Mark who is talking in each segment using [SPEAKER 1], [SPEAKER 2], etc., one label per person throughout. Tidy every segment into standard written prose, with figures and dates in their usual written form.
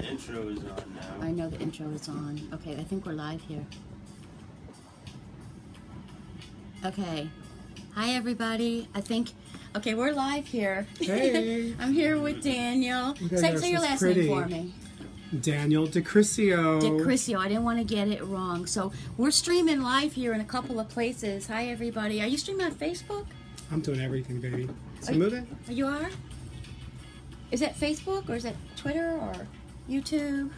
[SPEAKER 1] The intro is on now.
[SPEAKER 2] I know the intro is on. Okay, I think we're live here. Okay. Hi, everybody. Okay, we're live here.
[SPEAKER 3] Hey.
[SPEAKER 2] I'm here with Daniel. Say your last name for me.
[SPEAKER 3] Daniel DiCriscio.
[SPEAKER 2] DiCriscio. I didn't want to get it wrong. So we're streaming live here in a couple of places. Hi, everybody. Are you streaming on Facebook?
[SPEAKER 3] I'm doing everything, baby. So move it.
[SPEAKER 2] You are? Is that Facebook or is that Twitter or YouTube?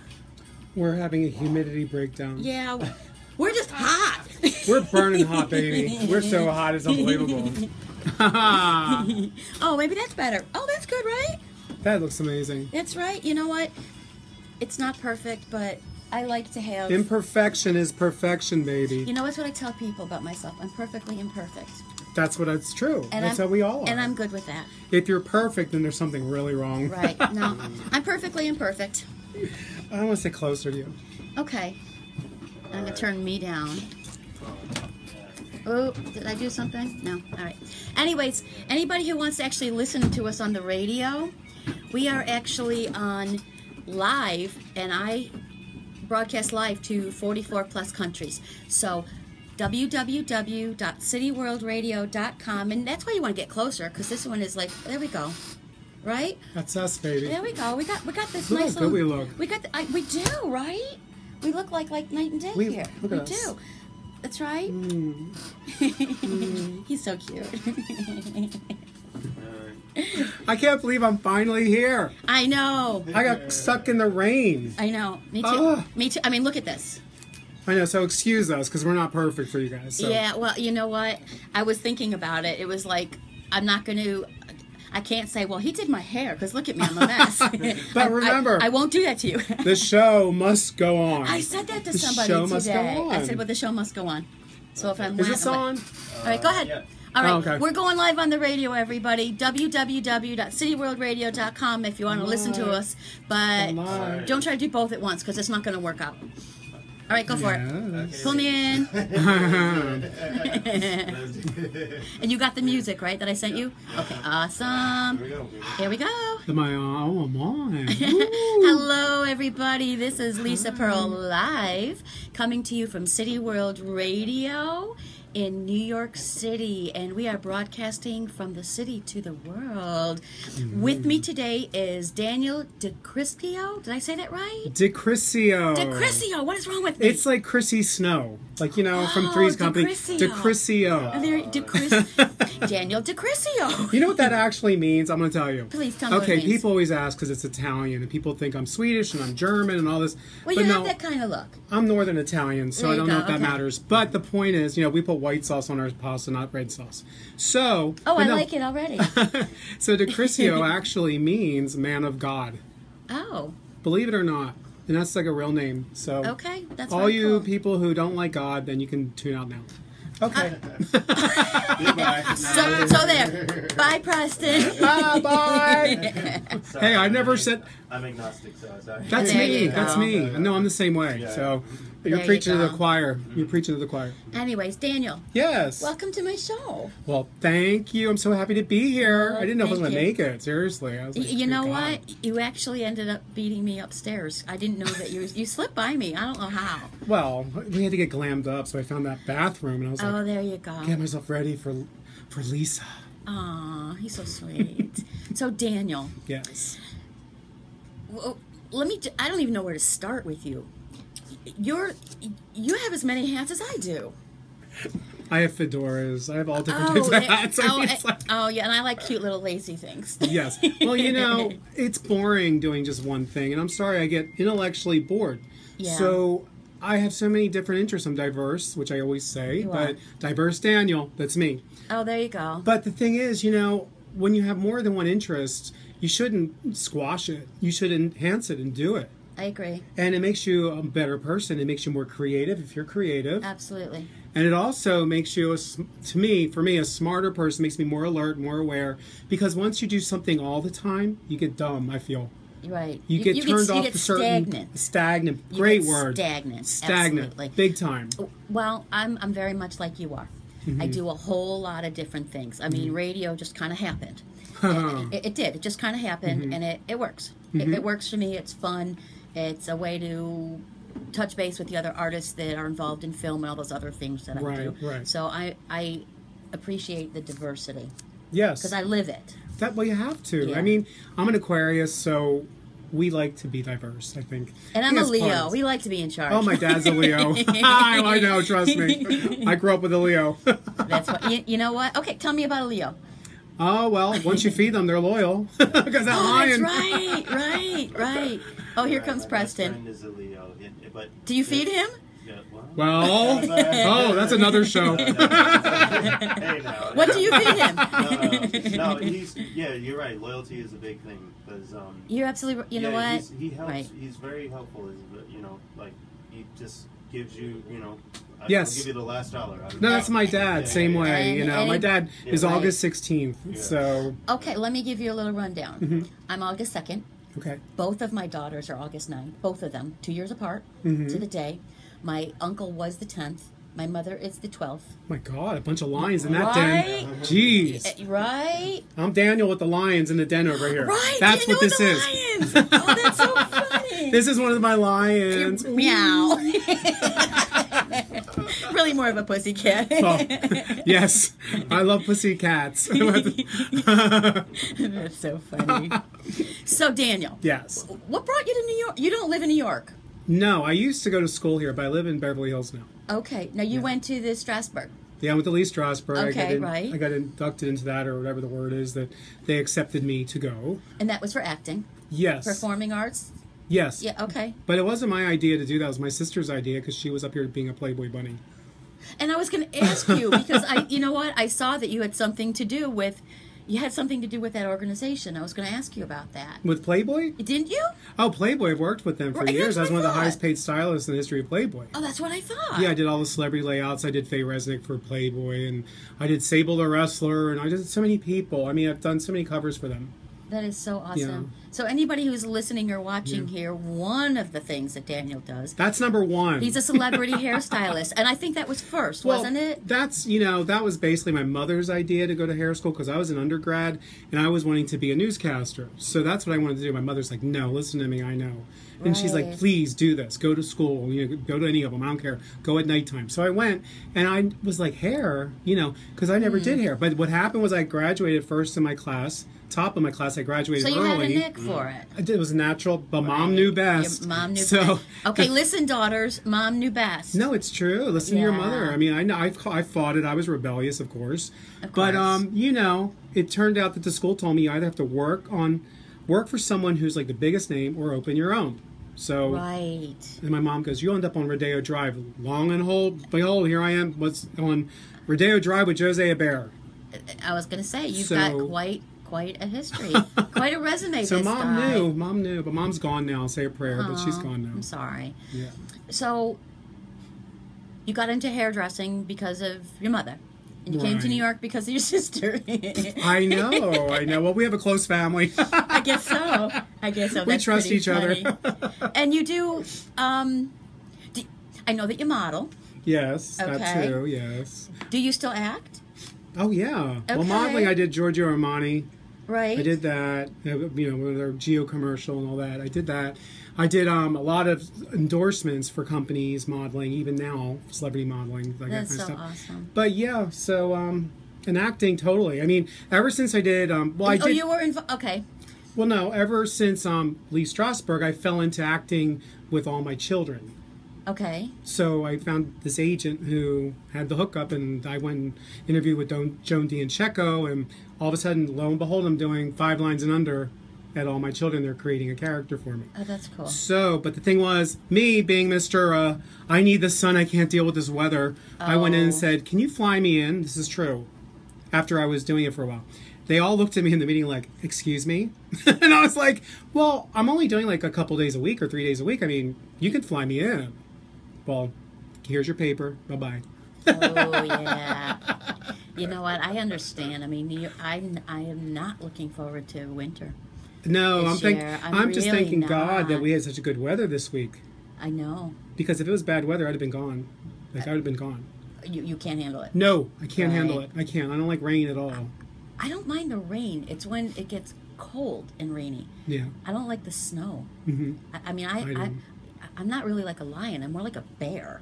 [SPEAKER 3] We're having a humidity breakdown.
[SPEAKER 2] Yeah, we're just hot.
[SPEAKER 3] We're burning hot, baby. We're so hot, it's unbelievable.
[SPEAKER 2] Oh, maybe that's better. Oh, that's good, right?
[SPEAKER 3] That looks amazing.
[SPEAKER 2] That's right. You know what? It's not perfect, but I like to have...
[SPEAKER 3] Imperfection is perfection, baby.
[SPEAKER 2] You know, that's what I tell people about myself. I'm perfectly imperfect.
[SPEAKER 3] That's what it's true.
[SPEAKER 2] And
[SPEAKER 3] that's how we all are.
[SPEAKER 2] And I'm good with that.
[SPEAKER 3] If you're perfect, then there's something really wrong.
[SPEAKER 2] Right. No, I'm perfectly imperfect.
[SPEAKER 3] I want to sit closer to you.
[SPEAKER 2] Okay. I'm going to turn me down. Oh, did I do something? No. All right. Anyways, anybody who wants to actually listen to us on the radio, we are actually on live, and I broadcast live to 44 plus countries. So www.cityworldradio.com, and that's why you want to get closer, because this one is like, there we go, right?
[SPEAKER 3] That's us, baby.
[SPEAKER 2] There we go. We got this
[SPEAKER 3] Look
[SPEAKER 2] nice
[SPEAKER 3] how good
[SPEAKER 2] little.
[SPEAKER 3] we look.
[SPEAKER 2] We got. We do, right? We look like night and day here.
[SPEAKER 3] Look at us.
[SPEAKER 2] We do. That's right. He's so cute.
[SPEAKER 3] I can't believe I'm finally here.
[SPEAKER 2] I know.
[SPEAKER 3] I got stuck in the rain.
[SPEAKER 2] I know. Me too.
[SPEAKER 3] Oh.
[SPEAKER 2] Me too. I mean, look at this.
[SPEAKER 3] I know, so excuse us, because we're not perfect for you guys. So.
[SPEAKER 2] Yeah, well, you know what? I was thinking about it. It was like, I can't say, well, he did my hair, because look at me, I'm a mess.
[SPEAKER 3] But remember,
[SPEAKER 2] I won't do that to you.
[SPEAKER 3] The show must go on.
[SPEAKER 2] I said that to somebody
[SPEAKER 3] today.
[SPEAKER 2] today.
[SPEAKER 3] Must go on.
[SPEAKER 2] I said, well, the show must go on. So if I'm
[SPEAKER 3] Is this on?
[SPEAKER 2] All right, go ahead.
[SPEAKER 1] Yeah.
[SPEAKER 2] All right,
[SPEAKER 3] okay.
[SPEAKER 2] We're going live on the radio, everybody. www.cityworldradio.com if you want to listen to us. But don't try to do both at once, because it's not going to work out. All right, go for it. Pull me in. And you got the music, right, that I sent you? Okay, awesome. Here we go.
[SPEAKER 3] Am on?
[SPEAKER 2] Hello, everybody. This is Lisa Pearl live, coming to you from City World Radio in New York City, and we are broadcasting from the city to the world. With me today is Daniel DiCriscio. Did I say that right?
[SPEAKER 3] DiCriscio.
[SPEAKER 2] DiCriscio. What is wrong with me?
[SPEAKER 3] It's like Chrissy Snow, like from Three's Company. DiCriscio.
[SPEAKER 2] Daniel DiCriscio.
[SPEAKER 3] You know what that actually means? I'm going to tell you.
[SPEAKER 2] Please tell me what it
[SPEAKER 3] Okay,
[SPEAKER 2] means.
[SPEAKER 3] people always ask because it's Italian, and people think I'm Swedish and I'm German and all this.
[SPEAKER 2] Well,
[SPEAKER 3] but
[SPEAKER 2] you
[SPEAKER 3] no,
[SPEAKER 2] have that kind of look.
[SPEAKER 3] I'm Northern Italian, so
[SPEAKER 2] There
[SPEAKER 3] I don't
[SPEAKER 2] you
[SPEAKER 3] know
[SPEAKER 2] go,
[SPEAKER 3] if that
[SPEAKER 2] okay.
[SPEAKER 3] matters. But the point is, we put white sauce on our pasta, not red sauce. So.
[SPEAKER 2] Oh, I like it already.
[SPEAKER 3] So DiCriscio actually means man of God.
[SPEAKER 2] Oh.
[SPEAKER 3] Believe it or not. And that's like a real name. So
[SPEAKER 2] Okay, that's
[SPEAKER 3] all
[SPEAKER 2] very
[SPEAKER 3] you
[SPEAKER 2] cool.
[SPEAKER 3] people who don't like God, then you can tune out now. Okay.
[SPEAKER 1] Goodbye.
[SPEAKER 2] So there. Bye, Preston.
[SPEAKER 3] Bye. Hey, I never said.
[SPEAKER 1] I'm agnostic, so sorry.
[SPEAKER 3] That's
[SPEAKER 2] There
[SPEAKER 3] me.
[SPEAKER 2] you
[SPEAKER 3] That's
[SPEAKER 2] go.
[SPEAKER 3] me. No, I'm the same way.
[SPEAKER 1] Yeah.
[SPEAKER 3] So
[SPEAKER 2] There
[SPEAKER 3] you're
[SPEAKER 2] you
[SPEAKER 3] preaching to the
[SPEAKER 2] go.
[SPEAKER 3] choir. You're preaching to the choir.
[SPEAKER 2] Anyways, Daniel,
[SPEAKER 3] Yes.
[SPEAKER 2] welcome to my show.
[SPEAKER 3] Well, thank you. I'm so happy to be here. I didn't know if I was
[SPEAKER 2] Thank
[SPEAKER 3] going to
[SPEAKER 2] you.
[SPEAKER 3] make it. Seriously. I was like,
[SPEAKER 2] You know
[SPEAKER 3] good God.
[SPEAKER 2] what? You actually ended up beating me upstairs. I didn't know that you slipped by me. I don't know how.
[SPEAKER 3] Well, we had to get glammed up, so I found that bathroom, and I was like,
[SPEAKER 2] Oh, there you go.
[SPEAKER 3] get myself ready for Lisa.
[SPEAKER 2] Aw, he's so sweet. So, Daniel,
[SPEAKER 3] Yes.
[SPEAKER 2] well, I don't even know where to start with you. You have as many hats as I do.
[SPEAKER 3] I have fedoras. I have all different types of hats. I mean, it's like,
[SPEAKER 2] yeah, and I like cute little lacy things.
[SPEAKER 3] yes. Well, it's boring doing just one thing, and I'm sorry I get intellectually bored.
[SPEAKER 2] Yeah.
[SPEAKER 3] So I have so many different interests. I'm diverse, which I always say,
[SPEAKER 2] You are.
[SPEAKER 3] but diverse Daniel, that's me.
[SPEAKER 2] Oh, there you go.
[SPEAKER 3] But the thing is, when you have more than one interest, you shouldn't squash it. You should enhance it and do it.
[SPEAKER 2] I agree.
[SPEAKER 3] And it makes you a better person. It makes you more creative if you're creative.
[SPEAKER 2] Absolutely.
[SPEAKER 3] And it also makes you, for me, a smarter person, makes me more alert, more aware. Because once you do something all the time, you get dumb, I feel.
[SPEAKER 2] Right.
[SPEAKER 3] You get turned off to certain...
[SPEAKER 2] stagnant.
[SPEAKER 3] Stagnant.
[SPEAKER 2] You
[SPEAKER 3] Great
[SPEAKER 2] get
[SPEAKER 3] word.
[SPEAKER 2] Stagnant.
[SPEAKER 3] Stagnant.
[SPEAKER 2] Absolutely.
[SPEAKER 3] Big time.
[SPEAKER 2] Well, I'm very much like you are. I do a whole lot of different things. I mean, radio just kind of happened. It did. It just kind of happened, and it works. It works for me. It's fun. It's a way to touch base with the other artists that are involved in film and all those other things that I do.
[SPEAKER 3] Right.
[SPEAKER 2] So I appreciate the diversity
[SPEAKER 3] Yes.
[SPEAKER 2] because I live it.
[SPEAKER 3] Well, you have to.
[SPEAKER 2] Yeah.
[SPEAKER 3] I mean, I'm an Aquarius, so we like to be diverse, I think.
[SPEAKER 2] And
[SPEAKER 3] I
[SPEAKER 2] I'm
[SPEAKER 3] think
[SPEAKER 2] a
[SPEAKER 3] it's
[SPEAKER 2] Leo.
[SPEAKER 3] part-
[SPEAKER 2] We like to be in charge.
[SPEAKER 3] Oh, my dad's a Leo. I know, trust me. I grew up with a Leo.
[SPEAKER 2] That's what. You know what? Okay, tell me about a Leo.
[SPEAKER 3] Oh, well, once you feed them, they're loyal. Because that
[SPEAKER 2] Oh,
[SPEAKER 3] lion.
[SPEAKER 2] that's right. Oh, here comes
[SPEAKER 1] My
[SPEAKER 2] Preston.
[SPEAKER 1] friend is a Leo, but
[SPEAKER 2] Do you feed him?
[SPEAKER 1] Yeah,
[SPEAKER 3] Well, oh, that's another show.
[SPEAKER 1] Hey, now.
[SPEAKER 2] What do you feed him?
[SPEAKER 1] No, you're right. Loyalty is a big thing because
[SPEAKER 2] You're absolutely. You know what?
[SPEAKER 1] He helps.
[SPEAKER 2] Right.
[SPEAKER 1] He's very helpful. Like he just gives you.
[SPEAKER 3] Yes.
[SPEAKER 1] I'll give you the last dollar.
[SPEAKER 3] No, that's my dad. Same way.
[SPEAKER 2] And
[SPEAKER 3] My dad is
[SPEAKER 2] right.
[SPEAKER 3] August 16th.
[SPEAKER 1] Yeah.
[SPEAKER 3] So,
[SPEAKER 2] Okay, let me give you a little rundown.
[SPEAKER 3] Mm-hmm.
[SPEAKER 2] I'm August 2nd.
[SPEAKER 3] okay.
[SPEAKER 2] Both of my daughters are August 9th. Both of them, 2 years apart
[SPEAKER 3] Mm-hmm.
[SPEAKER 2] to the day. My uncle was the 10th. My mother is the 12th.
[SPEAKER 3] My God, a bunch of lions in that
[SPEAKER 2] Right?
[SPEAKER 3] den. Jeez.
[SPEAKER 2] Right?
[SPEAKER 3] I'm Daniel with the lions in the den over here.
[SPEAKER 2] Right.
[SPEAKER 3] That's
[SPEAKER 2] Daniel
[SPEAKER 3] what this
[SPEAKER 2] and the
[SPEAKER 3] is.
[SPEAKER 2] Lions. Oh, that's so funny.
[SPEAKER 3] This is one of my lions.
[SPEAKER 2] Meow. Really more of a pussycat.
[SPEAKER 3] Oh, yes, I love pussy cats.
[SPEAKER 2] That's so funny. So, Daniel,
[SPEAKER 3] Yes.
[SPEAKER 2] what brought you to New York? You don't live in New York.
[SPEAKER 3] No, I used to go to school here, but I live in Beverly Hills now.
[SPEAKER 2] Okay. Now, you went to the Strasbourg.
[SPEAKER 3] Yeah, I went to Lee Strasberg.
[SPEAKER 2] Okay, right.
[SPEAKER 3] I got inducted into that, or whatever the word is, that they accepted me to go.
[SPEAKER 2] And that was for acting,
[SPEAKER 3] Yes.
[SPEAKER 2] performing arts.
[SPEAKER 3] Yes.
[SPEAKER 2] Yeah, okay.
[SPEAKER 3] But it wasn't my idea to do that. It was my sister's idea because she was up here being a Playboy bunny.
[SPEAKER 2] And I was going to ask you because you know what? I saw that you had something to do with that organization. I was going to ask you about that.
[SPEAKER 3] With Playboy?
[SPEAKER 2] Didn't you?
[SPEAKER 3] Oh, Playboy. I've worked with them for
[SPEAKER 2] Right,
[SPEAKER 3] years.
[SPEAKER 2] that's
[SPEAKER 3] I was one
[SPEAKER 2] what
[SPEAKER 3] of the
[SPEAKER 2] I
[SPEAKER 3] highest
[SPEAKER 2] thought.
[SPEAKER 3] paid stylists in the history of Playboy.
[SPEAKER 2] Oh, that's what I thought.
[SPEAKER 3] Yeah, I did all the celebrity layouts. I did Faye Resnick for Playboy, and I did Sable the Wrestler, and I did so many people. I mean, I've done so many covers for them.
[SPEAKER 2] That is so awesome.
[SPEAKER 3] Yeah.
[SPEAKER 2] So anybody who's listening or watching here, one of the things that Daniel does,
[SPEAKER 3] That's number one.
[SPEAKER 2] he's a celebrity hairstylist. And I think that was first, wasn't it?
[SPEAKER 3] That's, that was basically my mother's idea to go to hair school because I was an undergrad and I was wanting to be a newscaster. So that's what I wanted to do. My mother's like, no, listen to me, I know. And she's like,
[SPEAKER 2] Right.
[SPEAKER 3] please do this. Go to school. Go to any of them. I don't care. Go at nighttime. So I went and I was like, hair, because I never did hair. But what happened was I graduated first in my class. Top of my class, I graduated
[SPEAKER 2] So you
[SPEAKER 3] early.
[SPEAKER 2] had a knack for it.
[SPEAKER 3] It was natural, but mom knew best.
[SPEAKER 2] Your mom knew
[SPEAKER 3] so,
[SPEAKER 2] best. Okay, listen, daughters. Mom knew best.
[SPEAKER 3] No, it's true. Listen to your
[SPEAKER 2] Yeah.
[SPEAKER 3] mother. I mean, I know I fought it. I was rebellious, of course. But
[SPEAKER 2] course.
[SPEAKER 3] it turned out that the school told me you either have to work for someone who's like the biggest name or open your own. So
[SPEAKER 2] Right.
[SPEAKER 3] and my mom goes, you'll end up on Rodeo Drive. Long and behold, here I am. What's on Rodeo Drive with Jose Bear.
[SPEAKER 2] I was going to say, you've
[SPEAKER 3] So-
[SPEAKER 2] got quite a history, quite a resume.
[SPEAKER 3] So
[SPEAKER 2] this
[SPEAKER 3] mom
[SPEAKER 2] guy.
[SPEAKER 3] knew, but mom's gone now. I'll say a prayer, but she's gone now.
[SPEAKER 2] I'm sorry.
[SPEAKER 3] Yeah.
[SPEAKER 2] So, you got into hairdressing because of your mother, and you came to
[SPEAKER 3] Right.
[SPEAKER 2] New York because of your sister.
[SPEAKER 3] I know. Well, we have a close family.
[SPEAKER 2] I guess so.
[SPEAKER 3] We
[SPEAKER 2] That's
[SPEAKER 3] trust
[SPEAKER 2] pretty
[SPEAKER 3] each other.
[SPEAKER 2] funny. And you do. I know that you model.
[SPEAKER 3] Yes,
[SPEAKER 2] Okay.
[SPEAKER 3] that too. Yes.
[SPEAKER 2] Do you still act?
[SPEAKER 3] Oh yeah. Well,
[SPEAKER 2] Okay.
[SPEAKER 3] modeling, I did Giorgio Armani.
[SPEAKER 2] Right.
[SPEAKER 3] I did that. With their Geo commercial and all that. I did that. I did a lot of endorsements for companies, modeling, even now, celebrity modeling, like
[SPEAKER 2] That's
[SPEAKER 3] that
[SPEAKER 2] so
[SPEAKER 3] kind of stuff.
[SPEAKER 2] awesome.
[SPEAKER 3] But yeah, so and acting totally. I mean, ever since I did, I
[SPEAKER 2] Oh,
[SPEAKER 3] did.
[SPEAKER 2] you were okay.
[SPEAKER 3] Well, no, ever since Lee Strasberg, I fell into acting with all my children.
[SPEAKER 2] Okay.
[SPEAKER 3] So I found this agent who had the hookup, and I went and interviewed with Joan D'Ancheco, and all of a sudden, lo and behold, I'm doing 5 lines and under at all my children. They're creating a character for me.
[SPEAKER 2] Oh, that's cool.
[SPEAKER 3] So, but the thing was, me being Mr. I need the sun, I can't deal with this weather, I went in and said, can you fly me in? This is true. After I was doing it for a while. They all looked at me in the meeting like, excuse me? And I was like, well, I'm only doing like a couple days a week or 3 days a week. I mean, you could fly me in. Well, here's your paper. Bye-bye.
[SPEAKER 2] Oh yeah. You know what? I understand. I mean, I am not looking forward to winter.
[SPEAKER 3] No,
[SPEAKER 2] This year.
[SPEAKER 3] I'm just
[SPEAKER 2] really
[SPEAKER 3] thanking God that
[SPEAKER 2] not.
[SPEAKER 3] we had such a good weather this week.
[SPEAKER 2] I know.
[SPEAKER 3] Because if it was bad weather, I'd have been gone. I would have been gone.
[SPEAKER 2] You can't handle it.
[SPEAKER 3] No, I can't
[SPEAKER 2] Right.
[SPEAKER 3] handle it. I can't. I don't like rain at all.
[SPEAKER 2] I don't mind the rain. It's when it gets cold and rainy.
[SPEAKER 3] Yeah.
[SPEAKER 2] I don't like the snow.
[SPEAKER 3] Mm-hmm.
[SPEAKER 2] I mean, I'm not really like a lion. I'm more like a bear.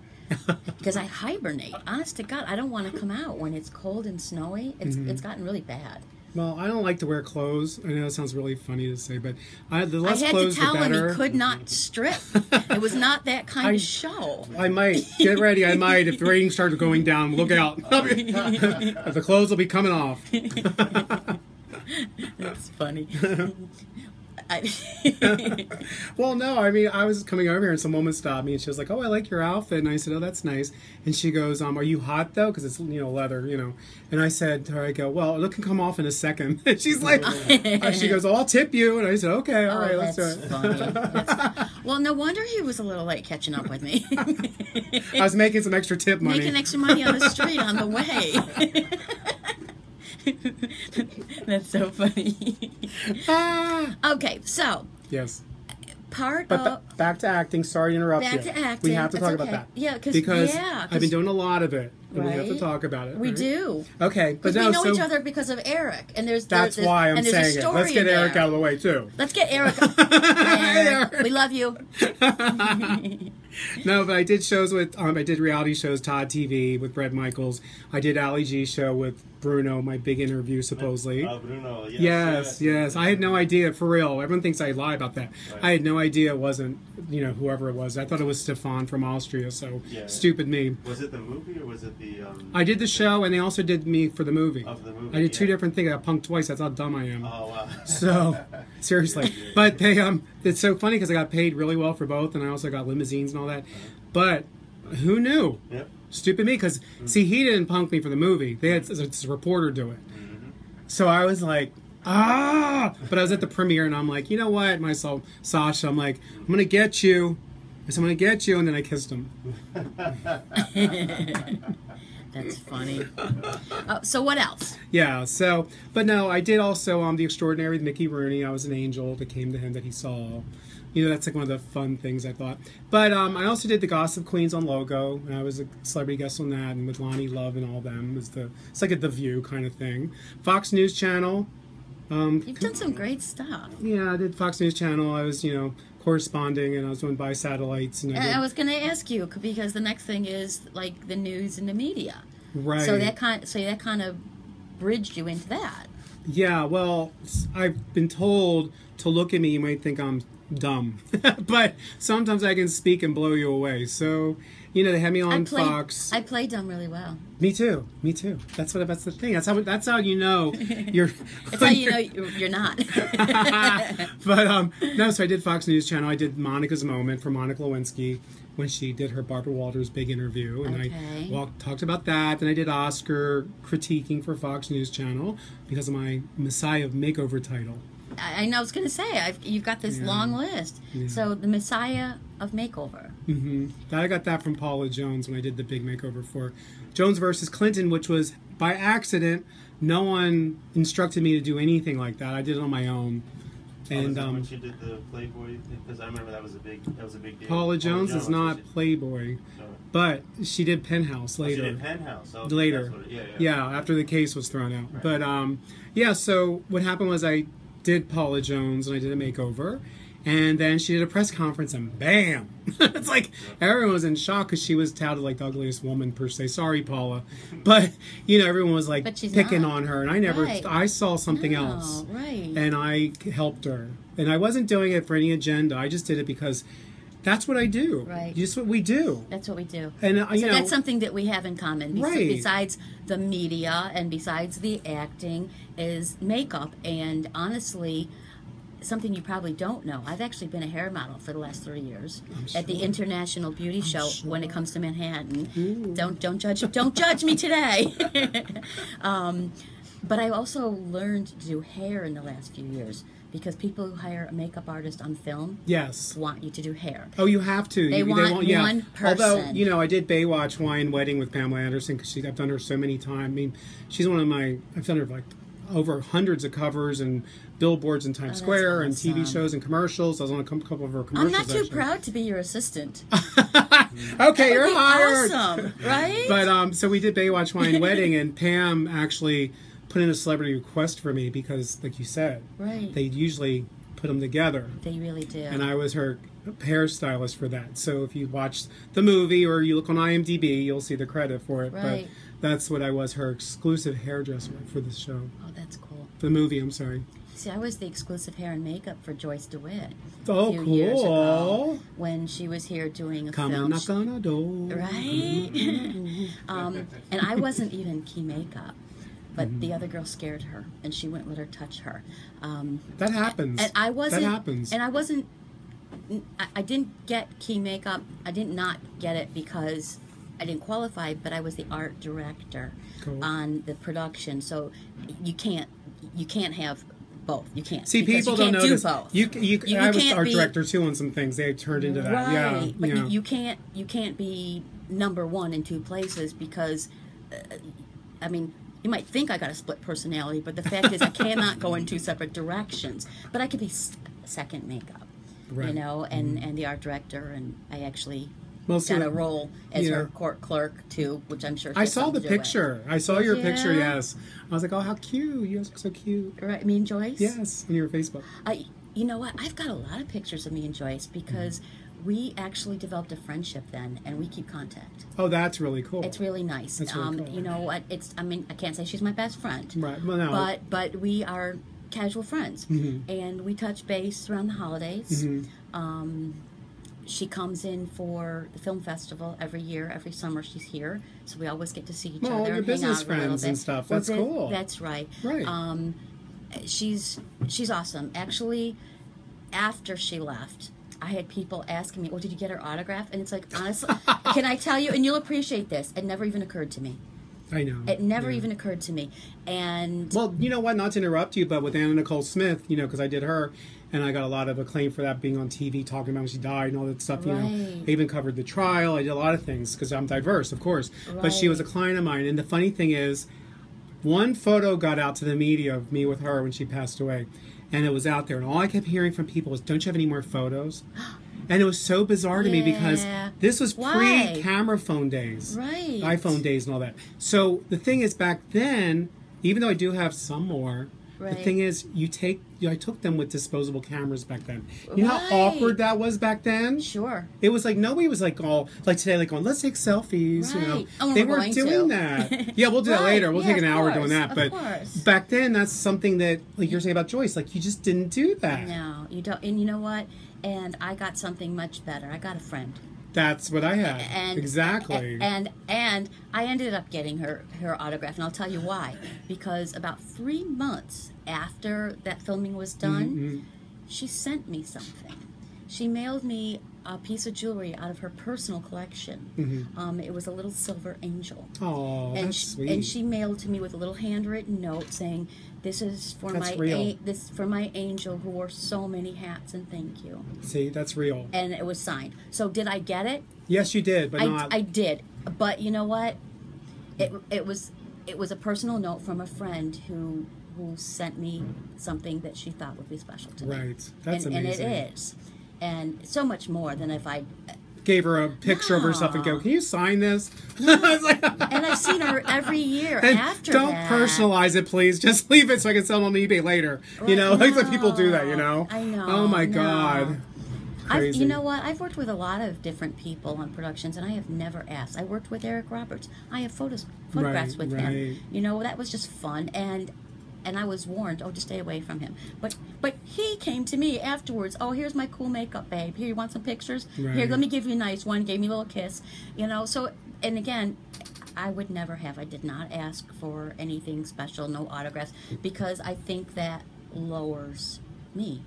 [SPEAKER 2] Because I hibernate. Honest to God, I don't want to come out when it's cold and snowy. It's gotten really bad.
[SPEAKER 3] Well, I don't like to wear clothes. I know it sounds really funny to say, but the
[SPEAKER 2] I
[SPEAKER 3] less
[SPEAKER 2] had to
[SPEAKER 3] clothes,
[SPEAKER 2] tell
[SPEAKER 3] the
[SPEAKER 2] him
[SPEAKER 3] better.
[SPEAKER 2] he could not strip. It was not that kind of show.
[SPEAKER 3] I might. Get ready. I might. If the ratings start going down, look out. The clothes will be coming off.
[SPEAKER 2] That's funny.
[SPEAKER 3] Well, no, I mean, I was coming over here and some woman stopped me and she was like, "Oh, I like your outfit." And I said, "Oh, that's nice." And she goes, "Are you hot though? Because it's, leather, And I said to her, I go, "Well, it can come off in a second." And she's like, she goes, "Oh, I'll tip you." And I said, "Okay, all right, let's do it."
[SPEAKER 2] Funny. Well, no wonder he was a little late catching up with me.
[SPEAKER 3] I was making some extra tip money.
[SPEAKER 2] Making extra money on the street on the way. That's so funny. Okay, so
[SPEAKER 3] yes.
[SPEAKER 2] But
[SPEAKER 3] back to acting. Sorry to interrupt you.
[SPEAKER 2] Back to acting.
[SPEAKER 3] We have to
[SPEAKER 2] That's
[SPEAKER 3] talk
[SPEAKER 2] okay.
[SPEAKER 3] about that.
[SPEAKER 2] Yeah,
[SPEAKER 3] because I've been doing a lot of it, and we have to
[SPEAKER 2] Right?
[SPEAKER 3] talk about it.
[SPEAKER 2] We
[SPEAKER 3] right?
[SPEAKER 2] do.
[SPEAKER 3] Okay, but
[SPEAKER 2] Because
[SPEAKER 3] no,
[SPEAKER 2] we know
[SPEAKER 3] so
[SPEAKER 2] each other because of Eric, and
[SPEAKER 3] that's why I'm
[SPEAKER 2] and there's a
[SPEAKER 3] saying it.
[SPEAKER 2] story
[SPEAKER 3] Let's get
[SPEAKER 2] in
[SPEAKER 3] Eric
[SPEAKER 2] there.
[SPEAKER 3] out of the way too.
[SPEAKER 2] Let's get Eric. There.
[SPEAKER 3] Eric.
[SPEAKER 2] We love you.
[SPEAKER 3] No, but I did shows with I did reality shows, Todd TV with Brett Michaels. I did Ali G show with Bruno, my big interview supposedly.
[SPEAKER 1] Bruno,
[SPEAKER 3] Yes. I had no idea, for real. Everyone thinks I lie about that.
[SPEAKER 1] Right.
[SPEAKER 3] I had no idea it wasn't, whoever it was. I thought it was Stefan from Austria, so
[SPEAKER 1] Yeah.
[SPEAKER 3] stupid me.
[SPEAKER 1] Was it the movie or was it the...
[SPEAKER 3] I did the show, and they also did me for the movie.
[SPEAKER 1] Of the movie,
[SPEAKER 3] I did two
[SPEAKER 1] yeah.
[SPEAKER 3] different things. I got punked twice. That's how dumb I am.
[SPEAKER 1] Oh, wow.
[SPEAKER 3] So, seriously. But they, it's so funny because I got paid really well for both, and I also got limousines and all that. But who knew?
[SPEAKER 1] Yep.
[SPEAKER 3] Stupid me, because, see, he didn't punk me for the movie. They had a reporter do it. So I was like, But I was at the premiere, and I'm like, you know what? Myself, Sasha, I'm like, I'm going to get you. I said, I'm going to get you, and then I kissed him.
[SPEAKER 2] That's funny. So what else?
[SPEAKER 3] Yeah, so, but no, I did also The Extraordinary with Mickey Rooney. I was an angel that came to him that he saw. That's like one of the fun things I thought. But I also did the Gossip Queens on Logo, and I was a celebrity guest on that, and with Lonnie Love and all them. It's like a The View kind of thing. Fox News Channel.
[SPEAKER 2] You've done some great stuff.
[SPEAKER 3] Yeah, I did Fox News Channel. I was, corresponding, and I was doing by satellites. And
[SPEAKER 2] I was going to ask you because the next thing is like the news and the media.
[SPEAKER 3] Right.
[SPEAKER 2] So that kind of bridged you into that.
[SPEAKER 3] Yeah. Well, I've been told to look at me. You might think I'm dumb, but sometimes I can speak and blow you away. So, they had me on Fox.
[SPEAKER 2] I play dumb really well.
[SPEAKER 3] Me too. That's the thing. That's how you know you're.
[SPEAKER 2] That's how you know you're not.
[SPEAKER 3] But no. So I did Fox News Channel. I did Monica's Moment for Monica Lewinsky when she did her Barbara Walters big interview, and I talked about that. Then I did Oscar critiquing for Fox News Channel because of my Messiah Makeover title.
[SPEAKER 2] I know. I was going to say you've got this long list.
[SPEAKER 3] Yeah.
[SPEAKER 2] So the Messiah of Makeover.
[SPEAKER 3] Mm-hmm. I got that from Paula Jones when I did the big makeover for Jones versus Clinton, which was by accident. No one instructed me to do anything like that. I did it on my own. And
[SPEAKER 1] when she did the Playboy, because I remember that was a big deal.
[SPEAKER 3] Paula Jones is not Playboy, but she did Penthouse later.
[SPEAKER 1] She did Penthouse
[SPEAKER 3] later. Yeah, after the case was thrown out. Right. But so what happened was I did Paula Jones and I did a makeover, and then she did a press conference and bam, it's like everyone was in shock because she was touted like the ugliest woman per se. Sorry, Paula, but everyone was like picking on her, and I saw something else,
[SPEAKER 2] right?
[SPEAKER 3] And I helped her, and I wasn't doing it for any agenda. I just did it because that's what I do.
[SPEAKER 2] Right.
[SPEAKER 3] Just what we do.
[SPEAKER 2] That's what we do.
[SPEAKER 3] And
[SPEAKER 2] that's something that we have in common.
[SPEAKER 3] Right.
[SPEAKER 2] Besides the media and besides the acting is makeup. And honestly, something you probably don't know. I've actually been a hair model for the last 30 years at the International Beauty Show when it comes to Manhattan.
[SPEAKER 3] Ooh.
[SPEAKER 2] Don't judge me today. But I also learned to do hair in the last few years. Because people who hire a makeup artist on film want you to do hair.
[SPEAKER 3] Oh, you have to.
[SPEAKER 2] They want one person.
[SPEAKER 3] Although, I did Baywatch Wine Wedding with Pamela Anderson because I've done her so many times. I mean, she's one of I've done her like over hundreds of covers and billboards in Times Square and TV shows and commercials. I was on a couple of her commercials.
[SPEAKER 2] I'm not too proud to be your assistant.
[SPEAKER 3] Okay, you're hired.
[SPEAKER 2] Awesome, right?
[SPEAKER 3] But so we did Baywatch Wine Wedding, and Pam actually put in a celebrity request for me because, like you said,
[SPEAKER 2] Right.
[SPEAKER 3] they usually put them together.
[SPEAKER 2] They really do.
[SPEAKER 3] And I was her hairstylist for that. So if you watch the movie or you look on IMDb, you'll see the credit for it.
[SPEAKER 2] Right.
[SPEAKER 3] But that's what I was, her exclusive hairdresser for the show.
[SPEAKER 2] Oh, that's cool.
[SPEAKER 3] For the movie, I'm sorry.
[SPEAKER 2] See, I was the exclusive hair and makeup for Joyce DeWitt.
[SPEAKER 3] Oh,
[SPEAKER 2] a few years ago
[SPEAKER 3] cool.
[SPEAKER 2] when she was here doing a
[SPEAKER 3] Come
[SPEAKER 2] film.
[SPEAKER 3] knock on a door.
[SPEAKER 2] Right? And I wasn't even key makeup. But the other girl scared her, and she wouldn't let her touch her.
[SPEAKER 3] That happens.
[SPEAKER 2] And I wasn't.
[SPEAKER 3] That happens.
[SPEAKER 2] And I wasn't. I didn't get key makeup. I did not get it because I didn't qualify. But I was the art director on the production, so you can't have both. You can't.
[SPEAKER 3] See, people don't know this.
[SPEAKER 2] Both.
[SPEAKER 3] I was art director too on some things. They turned into that.
[SPEAKER 2] Right.
[SPEAKER 3] Yeah,
[SPEAKER 2] But
[SPEAKER 3] yeah.
[SPEAKER 2] you can't be number one in two places because, I mean. You might think I got a split personality, but the fact is I cannot go in two separate directions. But I could be second makeup,
[SPEAKER 3] Right.
[SPEAKER 2] you know, and the art director, and I actually
[SPEAKER 3] Mostly,
[SPEAKER 2] got a role as
[SPEAKER 3] yeah.
[SPEAKER 2] her court clerk too, which I'm sure.
[SPEAKER 3] I saw the picture. I saw your picture.
[SPEAKER 2] Yeah.
[SPEAKER 3] Yes, I was like, oh, how cute! You guys look so cute.
[SPEAKER 2] Right, me and Joyce.
[SPEAKER 3] Yes, on your Facebook.
[SPEAKER 2] You know what? I've got a lot of pictures of me and Joyce because we actually developed a friendship then, and we keep contact.
[SPEAKER 3] Oh, that's really cool.
[SPEAKER 2] It's really nice.
[SPEAKER 3] That's really cool.
[SPEAKER 2] You know what? I mean, I can't say she's my best friend.
[SPEAKER 3] Right. Well, no.
[SPEAKER 2] But we are casual friends, and we touch base around the holidays. She comes in for the film festival every year. Every summer she's here, so we always get to see each other
[SPEAKER 3] your
[SPEAKER 2] and hang
[SPEAKER 3] business
[SPEAKER 2] out a little
[SPEAKER 3] friends
[SPEAKER 2] bit.
[SPEAKER 3] and stuff.
[SPEAKER 2] Well,
[SPEAKER 3] That's cool.
[SPEAKER 2] That's right.
[SPEAKER 3] Right.
[SPEAKER 2] She's awesome. Actually, after she left, I had people asking me, "Well, did you get her autograph?" And it's like, honestly, can I tell you? And you'll appreciate this. It never even occurred to me.
[SPEAKER 3] I know.
[SPEAKER 2] It never even occurred to me. And
[SPEAKER 3] well, you know what? Not to interrupt you, but with Anna Nicole Smith, you know, because I did her, and I got a lot of acclaim for that, being on TV, talking about when she died and all that stuff. You know,
[SPEAKER 2] Right.
[SPEAKER 3] I even covered the trial. I did a lot of things because I'm diverse, of course. But she was a client of mine, and the funny thing is, one photo got out to the media of me with her when she passed away, and it was out there, and all I kept hearing from people was, "Don't you have any more photos?" And it was so bizarre to me because this was pre-camera phone days,
[SPEAKER 2] Right.
[SPEAKER 3] iPhone days and all that. So the thing is, back then, even though I do have some more, the thing is, I took them with disposable cameras back then. You know how awkward that was back then?
[SPEAKER 2] Sure.
[SPEAKER 3] It was like, nobody was like all, like today, like going, let's take selfies, you know.
[SPEAKER 2] Right. Oh,
[SPEAKER 3] they
[SPEAKER 2] we're
[SPEAKER 3] weren't
[SPEAKER 2] going
[SPEAKER 3] doing
[SPEAKER 2] to.
[SPEAKER 3] that. Yeah, we'll do that later. We'll take an hour doing that.
[SPEAKER 2] Of
[SPEAKER 3] But
[SPEAKER 2] course.
[SPEAKER 3] back then, that's something that, like you're saying about Joyce, like you just didn't do that.
[SPEAKER 2] No, you don't. And you know what? And I got something much better. I got a friend.
[SPEAKER 3] That's what I had.
[SPEAKER 2] And
[SPEAKER 3] exactly.
[SPEAKER 2] And I ended up getting her autograph, and I'll tell you why. Because about 3 months after that filming was done, she sent me something. She mailed me a piece of jewelry out of her personal collection. It was a little silver angel.
[SPEAKER 3] Oh,
[SPEAKER 2] and
[SPEAKER 3] that's sweet.
[SPEAKER 2] And she mailed to me with a little handwritten note saying, "This is for my angel who wore so many hats, and thank you."
[SPEAKER 3] See, that's real.
[SPEAKER 2] And it was signed. So did I get it?
[SPEAKER 3] Yes, you did, but not.
[SPEAKER 2] I did, but you know what? It was a personal note from a friend who sent me something that she thought would be special to me.
[SPEAKER 3] Right, that's
[SPEAKER 2] and
[SPEAKER 3] amazing.
[SPEAKER 2] And it is, and so much more than if I
[SPEAKER 3] gave her a picture of herself and go, "Can you sign this?"
[SPEAKER 2] And I've seen her every year
[SPEAKER 3] and
[SPEAKER 2] after
[SPEAKER 3] don't
[SPEAKER 2] that.
[SPEAKER 3] Personalize it, please. Just leave it so I can sell it on eBay later. You know, like the people do that. You know.
[SPEAKER 2] I know.
[SPEAKER 3] Oh my God. Crazy.
[SPEAKER 2] You know what? I've worked with a lot of different people on productions, and I have never asked. I worked with Eric Roberts. I have photographs with him. You know, that was just fun, and I was warned, just stay away from him. But he came to me afterwards. "Oh, here's my cool makeup, babe. Here, you want some pictures?
[SPEAKER 3] Right.
[SPEAKER 2] Here, let me give you a nice one." Gave me a little kiss. You know, so, and again, I would never have. I did not ask for anything special, no autographs, because I think that lowers me.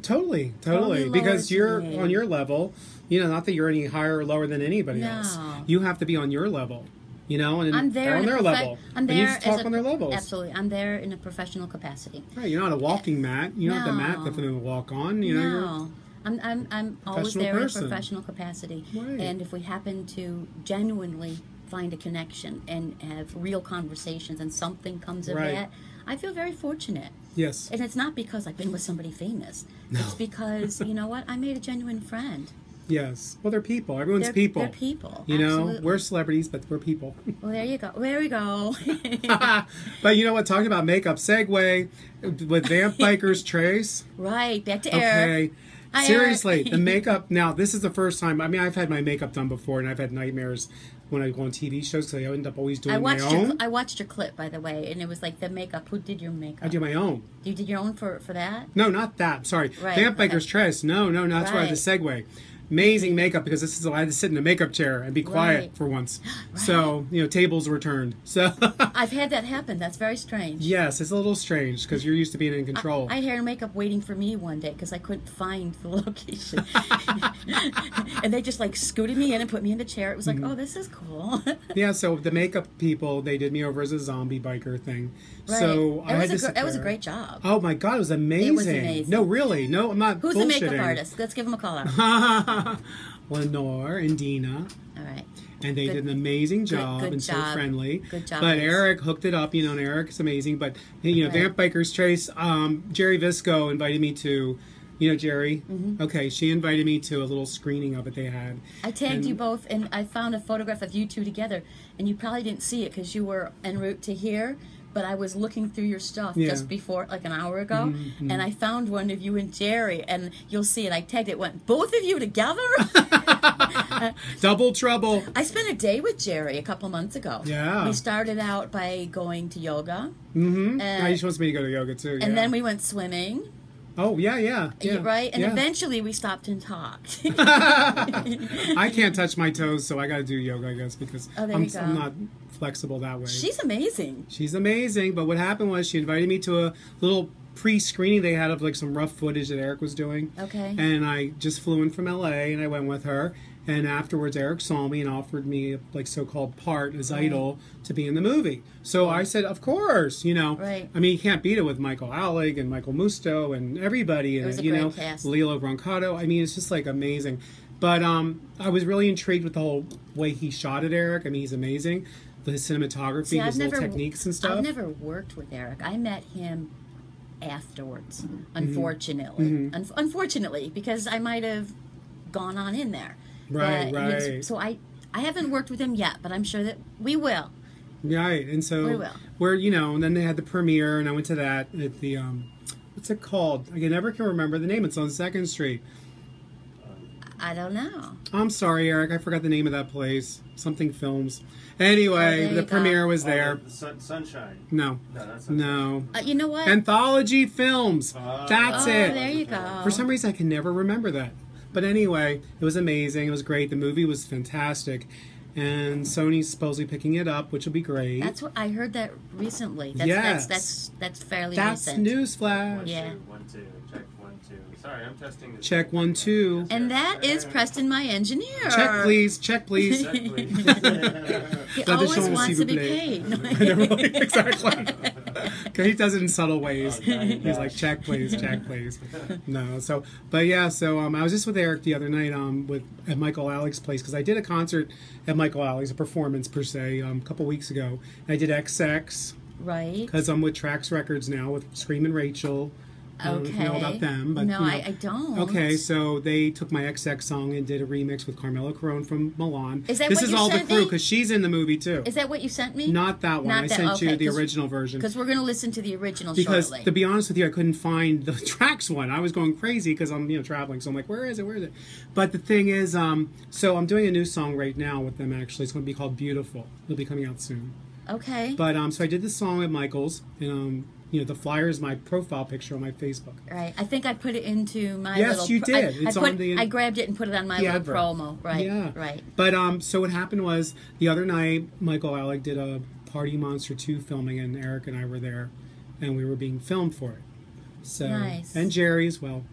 [SPEAKER 3] Totally.
[SPEAKER 2] Totally
[SPEAKER 3] Because you're
[SPEAKER 2] me.
[SPEAKER 3] on your level. You know, not that you're any higher or lower than anybody else. You have to be on your level. You know, and
[SPEAKER 2] I'm there
[SPEAKER 3] they're on their level.
[SPEAKER 2] I'm there
[SPEAKER 3] and you just talk
[SPEAKER 2] as
[SPEAKER 3] on their levels.
[SPEAKER 2] Absolutely, I'm there in a professional capacity.
[SPEAKER 3] Right, you're not a walking mat. You're not the mat that they're walk on. You know,
[SPEAKER 2] No, I'm always there in a professional capacity.
[SPEAKER 3] Right.
[SPEAKER 2] And if we happen to genuinely find a connection and have real conversations, and something comes of that, I feel very fortunate.
[SPEAKER 3] Yes.
[SPEAKER 2] And it's not because I've been with somebody famous. No. It's because, you know what, I made a genuine friend.
[SPEAKER 3] Yes. Well, they're people. Everyone's people.
[SPEAKER 2] They're people.
[SPEAKER 3] You know,
[SPEAKER 2] Absolutely.
[SPEAKER 3] we're celebrities, but we're people.
[SPEAKER 2] Well, there you go. There we go.
[SPEAKER 3] But you know what? Talking about makeup, segue with Vamp Bikers Trace.
[SPEAKER 2] Right. Back to Eric.
[SPEAKER 3] Okay.
[SPEAKER 2] Hi,
[SPEAKER 3] Seriously,
[SPEAKER 2] Eric.
[SPEAKER 3] the makeup. Now, this is the first time. I mean, I've had my makeup done before, and I've had nightmares when I go on TV shows because I end up always doing my own.
[SPEAKER 2] I watched your clip, by the way, and it was like the makeup. Who did your makeup?
[SPEAKER 3] I do my own.
[SPEAKER 2] You did your own for that?
[SPEAKER 3] No, not that. Sorry.
[SPEAKER 2] Right,
[SPEAKER 3] Vamp
[SPEAKER 2] okay.
[SPEAKER 3] Bikers Trace. No, that's where I had to segue. Amazing makeup because this is I had to sit in a makeup chair and be quiet
[SPEAKER 2] Right.
[SPEAKER 3] for once.
[SPEAKER 2] Right.
[SPEAKER 3] So, tables were turned. So
[SPEAKER 2] I've had that happen. That's very strange.
[SPEAKER 3] yes, it's a little strange because you're used to being in control.
[SPEAKER 2] I had hair and makeup waiting for me one day because I couldn't find the location. And they just like scooted me in and put me in the chair. It was like, oh, this is cool.
[SPEAKER 3] Yeah, so the makeup people, they did me over as a zombie biker thing.
[SPEAKER 2] Right.
[SPEAKER 3] So I had to sit
[SPEAKER 2] that was a
[SPEAKER 3] there.
[SPEAKER 2] great job.
[SPEAKER 3] Oh my God, it was amazing.
[SPEAKER 2] It was amazing.
[SPEAKER 3] No, really. No, I'm not
[SPEAKER 2] Who's the makeup
[SPEAKER 3] bullshitting.
[SPEAKER 2] artist? Let's give him a call out.
[SPEAKER 3] Lenore and Dina.
[SPEAKER 2] All right.
[SPEAKER 3] And they
[SPEAKER 2] Good.
[SPEAKER 3] did an amazing job
[SPEAKER 2] good
[SPEAKER 3] and so
[SPEAKER 2] job.
[SPEAKER 3] friendly.
[SPEAKER 2] Good job,
[SPEAKER 3] But
[SPEAKER 2] ladies.
[SPEAKER 3] Eric hooked it up, and Eric's amazing. But,
[SPEAKER 2] Right.
[SPEAKER 3] Vamp Bikers Trace, Jerry Visco invited me to, Jerry?
[SPEAKER 2] Mm-hmm.
[SPEAKER 3] Okay, she invited me to a little screening of it they had.
[SPEAKER 2] I tagged
[SPEAKER 3] And-
[SPEAKER 2] you both, and I found a photograph of you two together, and you probably didn't see it because you were en route to here. But I was looking through your stuff
[SPEAKER 3] Yeah.
[SPEAKER 2] just before, like an hour ago,
[SPEAKER 3] Mm-hmm.
[SPEAKER 2] and I found one of you and Jerry, and you'll see it. I tagged it. Went both of you together.
[SPEAKER 3] Double trouble.
[SPEAKER 2] I spent a day with Jerry a couple months ago.
[SPEAKER 3] Yeah.
[SPEAKER 2] We started out by going to yoga,
[SPEAKER 3] Mm-hmm.
[SPEAKER 2] And-
[SPEAKER 3] He wants me to go to yoga too.
[SPEAKER 2] and
[SPEAKER 3] yeah.
[SPEAKER 2] then we went swimming.
[SPEAKER 3] Oh, yeah.
[SPEAKER 2] Right, and
[SPEAKER 3] yeah.
[SPEAKER 2] eventually we stopped and talked.
[SPEAKER 3] I can't touch my toes, so I got to do yoga, I guess, because
[SPEAKER 2] Oh, there
[SPEAKER 3] I'm,
[SPEAKER 2] you go.
[SPEAKER 3] I'm not flexible that way.
[SPEAKER 2] She's amazing.
[SPEAKER 3] She's amazing, but what happened was she invited me to a little pre-screening they had of like some rough footage that Eric was doing.
[SPEAKER 2] Okay.
[SPEAKER 3] And I just flew in from LA and I went with her. And afterwards, Eric saw me and offered me like so-called part as idol to be in the movie. So I said, of course,
[SPEAKER 2] Right.
[SPEAKER 3] I mean, you can't beat it with Michael Alec and Michael Musto and everybody in
[SPEAKER 2] was
[SPEAKER 3] it,
[SPEAKER 2] a great cast.
[SPEAKER 3] Lilo Brancato. I mean, it's just like amazing. But I was really intrigued with the whole way he shot it, Eric. I mean, he's amazing. His cinematography,
[SPEAKER 2] See,
[SPEAKER 3] his little techniques and stuff.
[SPEAKER 2] I've never worked with Eric. I met him afterwards, unfortunately. Unfortunately, because I might have gone on in there.
[SPEAKER 3] Right,
[SPEAKER 2] But
[SPEAKER 3] right.
[SPEAKER 2] So I haven't worked with him yet, but I'm sure that we will.
[SPEAKER 3] Right, and so
[SPEAKER 2] We will.
[SPEAKER 3] where and then they had the premiere, and I went to that at the what's it called? I never can remember the name. It's on 2nd Street.
[SPEAKER 2] I don't know.
[SPEAKER 3] I'm sorry, Eric. I forgot the name of that place. Something Films. Anyway,
[SPEAKER 2] there
[SPEAKER 3] the
[SPEAKER 2] you
[SPEAKER 3] premiere
[SPEAKER 2] go.
[SPEAKER 3] was there.
[SPEAKER 1] Sunshine.
[SPEAKER 3] No,
[SPEAKER 1] No, that's not
[SPEAKER 3] no.
[SPEAKER 2] You know what?
[SPEAKER 3] Anthology Films. That's
[SPEAKER 2] oh,
[SPEAKER 3] it.
[SPEAKER 2] there you go.
[SPEAKER 3] For some reason, I can never remember that. But anyway, it was amazing. It was great. The movie was fantastic. And Sony's supposedly picking it up, which will be great.
[SPEAKER 2] That's what I heard that recently.
[SPEAKER 3] Yes.
[SPEAKER 2] That's fairly
[SPEAKER 3] That's
[SPEAKER 2] recent.
[SPEAKER 3] newsflash.
[SPEAKER 2] Yeah.
[SPEAKER 1] 1, 2, 1, 2. Check 1, 2. Sorry, I'm testing this.
[SPEAKER 3] Check 1, 2.
[SPEAKER 2] And that is Preston, my engineer.
[SPEAKER 3] Check, please. Check, please.
[SPEAKER 1] Check, please.
[SPEAKER 2] He
[SPEAKER 3] Let the
[SPEAKER 2] always
[SPEAKER 3] show
[SPEAKER 2] wants to be
[SPEAKER 3] receive
[SPEAKER 2] paid.
[SPEAKER 3] I know, right? Exactly. Because he does it in subtle ways.
[SPEAKER 1] Oh, God,
[SPEAKER 3] He's like, check, please, check, please. No, so, but yeah, so I was just with Eric the other night at Michael Alec's place because I did a concert at Michael Alec's, a performance per se, a couple weeks ago. I did XX
[SPEAKER 2] Right.
[SPEAKER 3] because I'm with Trax Records now with Scream and Rachel. I don't know if you know about them, but
[SPEAKER 2] no,
[SPEAKER 3] you know.
[SPEAKER 2] I don't.
[SPEAKER 3] Okay, so they took my XX song and did a remix with Carmela Caron from Milan.
[SPEAKER 2] Is that
[SPEAKER 3] this
[SPEAKER 2] what
[SPEAKER 3] is
[SPEAKER 2] you
[SPEAKER 3] all the
[SPEAKER 2] sent
[SPEAKER 3] crew
[SPEAKER 2] me?
[SPEAKER 3] because she's in the movie too.
[SPEAKER 2] Is that what you sent me?
[SPEAKER 3] Not that one.
[SPEAKER 2] Not
[SPEAKER 3] I
[SPEAKER 2] that-
[SPEAKER 3] sent you
[SPEAKER 2] okay,
[SPEAKER 3] the
[SPEAKER 2] 'cause-
[SPEAKER 3] original version.
[SPEAKER 2] Because we're going to listen to the original
[SPEAKER 3] Because
[SPEAKER 2] shortly.
[SPEAKER 3] to be honest with you, I couldn't find the Trax one. I was going crazy because I'm traveling, so I'm like, where is it? Where is it? But the thing is, so I'm doing a new song right now with them. Actually, it's going to be called Beautiful. It'll be coming out soon.
[SPEAKER 2] Okay.
[SPEAKER 3] But so I did this song at Michael's, and the flyer is my profile picture on my Facebook.
[SPEAKER 2] Right. I think I put it into my
[SPEAKER 3] Yes,
[SPEAKER 2] little...
[SPEAKER 3] you did. It's on the-
[SPEAKER 2] I grabbed it and put it on my
[SPEAKER 3] the
[SPEAKER 2] little
[SPEAKER 3] advert.
[SPEAKER 2] promo. Right.
[SPEAKER 3] Yeah.
[SPEAKER 2] Right.
[SPEAKER 3] But so what happened was the other night, Michael Alec did a Party Monster 2 filming, and Eric and I were there, and we were being filmed for it. So
[SPEAKER 2] Nice.
[SPEAKER 3] and Jerry as well.